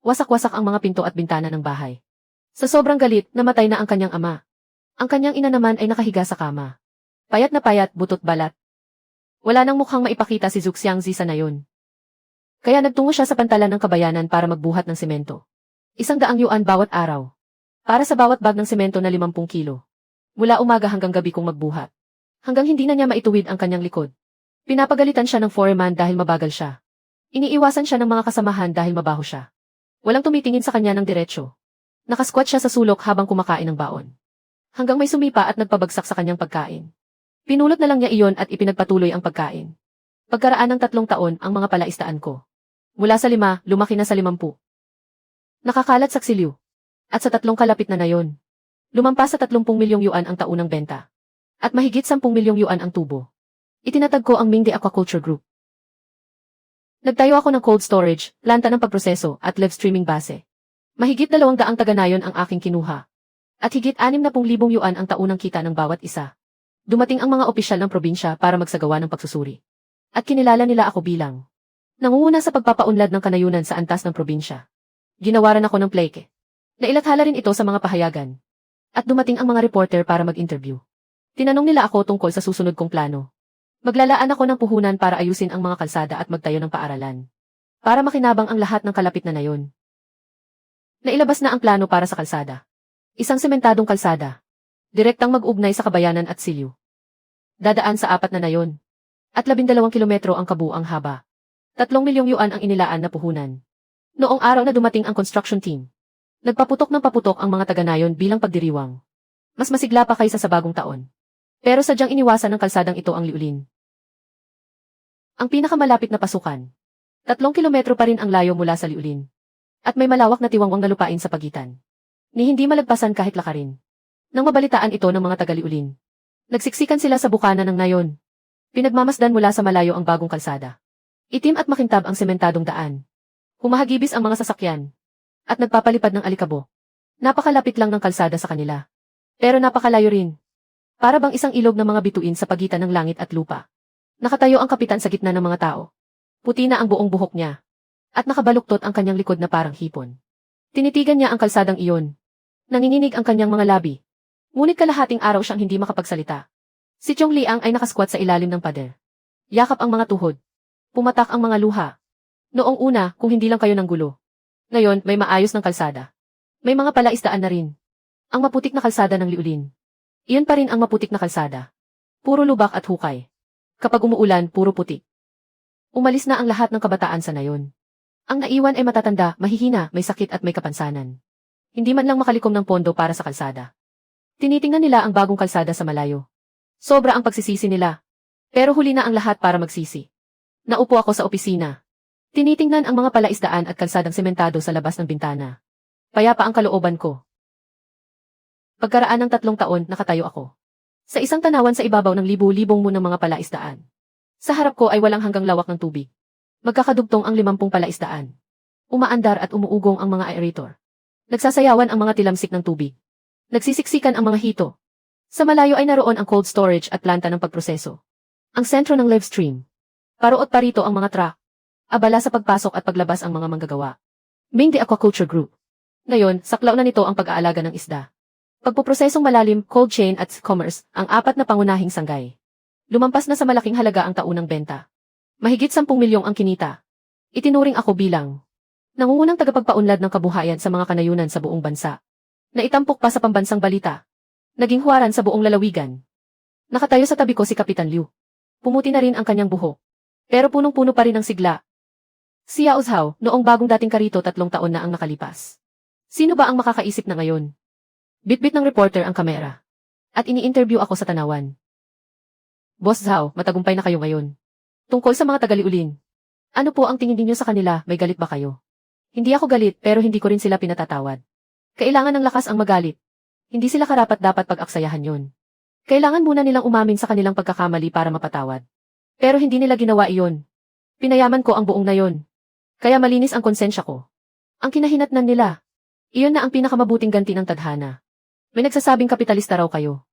Wasak-wasak ang mga pinto at bintana ng bahay. Sa sobrang galit, namatay na ang kanyang ama. Ang kanyang ina naman ay nakahiga sa kama. Payat na payat, butot balat. Wala nang mukhang maipakita si Zhu Xiangzi sa nayon. Kaya nagtungo siya sa pantalan ng kabayanan para magbuhat ng semento. 100 yuan bawat araw. Para sa bawat bag ng semento na 50 kilo. Mula umaga hanggang gabi kong magbuhat. Hanggang hindi na niya maituwid ang kanyang likod. Pinapagalitan siya ng foreman dahil mabagal siya. Iniiwasan siya ng mga kasamahan dahil mabaho siya. Walang tumitingin sa kanya ng diretsyo. Nakasquat siya sa sulok habang kumakain ng baon. Hanggang may sumipa at nagpabagsak sa kanyang pagkain. Pinulot na lang niya iyon at ipinagpatuloy ang pagkain. Pagkaraan ng 3 taon ang mga palaistaan ko. Mula sa 5, lumaki na sa 50. Nakakalat sa ksiliw. At sa 3 kalapit na nayon. Lumampas sa 30 milyong yuan ang taunang benta. At mahigit 10 milyong yuan ang tubo. Itinatag ko ang Mingde Aquaculture Group. Nagtayo ako ng cold storage, planta ng pagproseso at live streaming base. Mahigit 200 taga-nayon ang aking kinuha. At higit 60,000 yuan ang taunang kita ng bawat isa. Dumating ang mga opisyal ng probinsya para magsagawa ng pagsusuri. At kinilala nila ako bilang nangunguna sa pagpapaunlad ng kanayunan sa antas ng probinsya. Ginawaran ako ng plaque. Nailathala rin ito sa mga pahayagan. At dumating ang mga reporter para mag-interview. Tinanong nila ako tungkol sa susunod kong plano. Maglalaan ako ng puhunan para ayusin ang mga kalsada at magtayo ng paaralan. Para makinabang ang lahat ng kalapit na nayon. Nailabas na ang plano para sa kalsada. Isang sementadong kalsada. Direktang mag-ugnay sa kabayanan at silyo. Dadaan sa 4 na nayon. At 12 kilometro ang kabuang haba. 3 milyong yuan ang inilaan na puhunan. Noong araw na dumating ang construction team. Nagpaputok ng paputok ang mga taga-nayon bilang pagdiriwang. Mas masigla pa kaysa sa bagong taon. Pero sadyang iniwasan ng kalsadang ito ang liulin. Ang pinakamalapit na pasukan. 3 kilometro pa rin ang layo mula sa liulin. At may malawak na tiwangwang na lupain sa pagitan. Ni hindi malagpasan kahit lakarin. Nang mabalitaan ito ng mga taga-liulin. Nagsiksikan sila sa bukana ng nayon. Pinagmamasdan mula sa malayo ang bagong kalsada. Itim at makintab ang sementadong daan. Humahagibis ang mga sasakyan. At nagpapalipad ng alikabo. Napakalapit lang ng kalsada sa kanila. Pero napakalayo rin. Para bang isang ilog ng mga bituin sa pagitan ng langit at lupa. Nakatayo ang kapitan sa gitna ng mga tao. Puti na ang buong buhok niya. At nakabaluktot ang kanyang likod na parang hipon. Tinitigan niya ang kalsadang iyon. Nanginginig ang kanyang mga labi. Ngunit kalahating araw siyang hindi makapagsalita. Si Chong Liang ay nakasquat sa ilalim ng pader. Yakap ang mga tuhod. Pumatak ang mga luha. Noong una, kung hindi lang kayo ng gulo. Ngayon, may maayos ng kalsada. May mga palaisdaan na rin. Ang maputik na kalsada ng liulin. Iyon pa rin ang maputik na kalsada. Puro lubak at hukay. Kapag umuulan, puro putik. Umalis na ang lahat ng kabataan sa nayon. Ang naiwan ay matatanda, mahihina, may sakit at may kapansanan. Hindi man lang makalikom ng pondo para sa kalsada. Tinitingnan nila ang bagong kalsada sa malayo. Sobra ang pagsisisi nila. Pero huli na ang lahat para magsisi. Naupo ako sa opisina. Tinitingnan ang mga palaisdaan at kalsadang sementado sa labas ng bintana. Payapa ang kalooban ko. Pagkaraan ng 3 taon, nakatayo ako. Sa isang tanawan sa ibabaw ng libu-libong munang mga palaisdaan. Sa harap ko ay walang hanggang lawak ng tubig. Magkakadugtong ang 50 palaisdaan. Umaandar at umuugong ang mga aerator. Nagsasayawan ang mga tilamsik ng tubig. Nagsisiksikan ang mga hito. Sa malayo ay naroon ang cold storage at planta ng pagproseso. Ang sentro ng live stream. Paroot parito ang mga truck. Abala sa pagpasok at paglabas ang mga manggagawa. Ming the Aquaculture Group. Ngayon, saklaw na nito ang pag-aalaga ng isda. Pagpuprosesong malalim, cold chain at commerce, ang 4 na pangunahing sanggay. Lumampas na sa malaking halaga ang taunang benta. Mahigit 10 milyong ang kinita. Itinuring ako bilang nangungunang tagapagpaunlad ng kabuhayan sa mga kanayunan sa buong bansa. Naitampok pa sa pambansang balita. Naging huwaran sa buong lalawigan. Nakatayo sa tabi ko si Kapitan Liu. Pumuti na rin ang kanyang buhok. Pero punong-puno pa rin ang sigla. Si Yao Zhao, noong bagong dating karito 3 taon na ang nakalipas. Sino ba ang makakaisip na ngayon? Bitbit ng reporter ang kamera. At ini-interview ako sa tanawan. Boss Zhao, matagumpay na kayo ngayon. Tungkol sa mga tagaliulin. Ano po ang tingin ninyo sa kanila, may galit ba kayo? Hindi ako galit pero hindi ko rin sila pinatatawad. Kailangan ng lakas ang magalit. Hindi sila karapat-dapat pag-aksayahan yon. Kailangan muna nilang umamin sa kanilang pagkakamali para mapatawad. Pero hindi nila ginawa iyon. Pinayaman ko ang buong na yon. Kaya malinis ang konsensya ko. Ang kinahinatnan nila. Iyon na ang pinakamabuting ganti ng tadhana. May nagsasabing kapitalista raw kayo.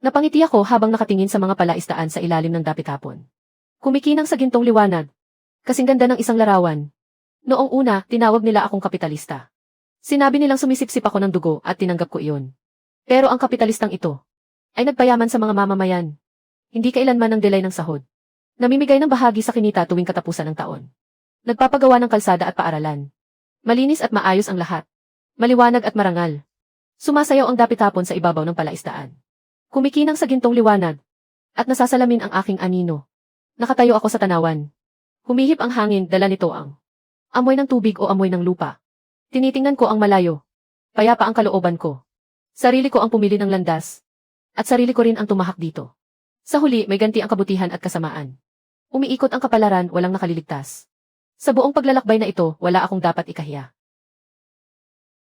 Napangiti ako habang nakatingin sa mga palaisdaan sa ilalim ng dapit hapon. Kumikinang sa gintong liwanag. Kasing ganda ng isang larawan. Noong una, tinawag nila akong kapitalista. Sinabi nilang sumisipsip ako ng dugo at tinanggap ko iyon. Pero ang kapitalistang ito ay nagpayaman sa mga mamamayan. Hindi kailanman ng delay ng sahod. Namimigay ng bahagi sa kinita tuwing katapusan ng taon. Nagpapagawa ng kalsada at paaralan. Malinis at maayos ang lahat. Maliwanag at marangal. Sumasayaw ang dapit hapon sa ibabaw ng palaisdaan. Kumikinang sa gintong liwanag. At nasasalamin ang aking anino. Nakatayo ako sa tanawan. Humihip ang hangin, dala nito ang amoy ng tubig o amoy ng lupa. Tinitingnan ko ang malayo. Payapa ang kalooban ko. Sarili ko ang pumili ng landas. At sarili ko rin ang tumahak dito. Sa huli, may ganti ang kabutihan at kasamaan. Umiikot ang kapalaran, walang nakaliligtas. Sa buong paglalakbay na ito, wala akong dapat ikahiya.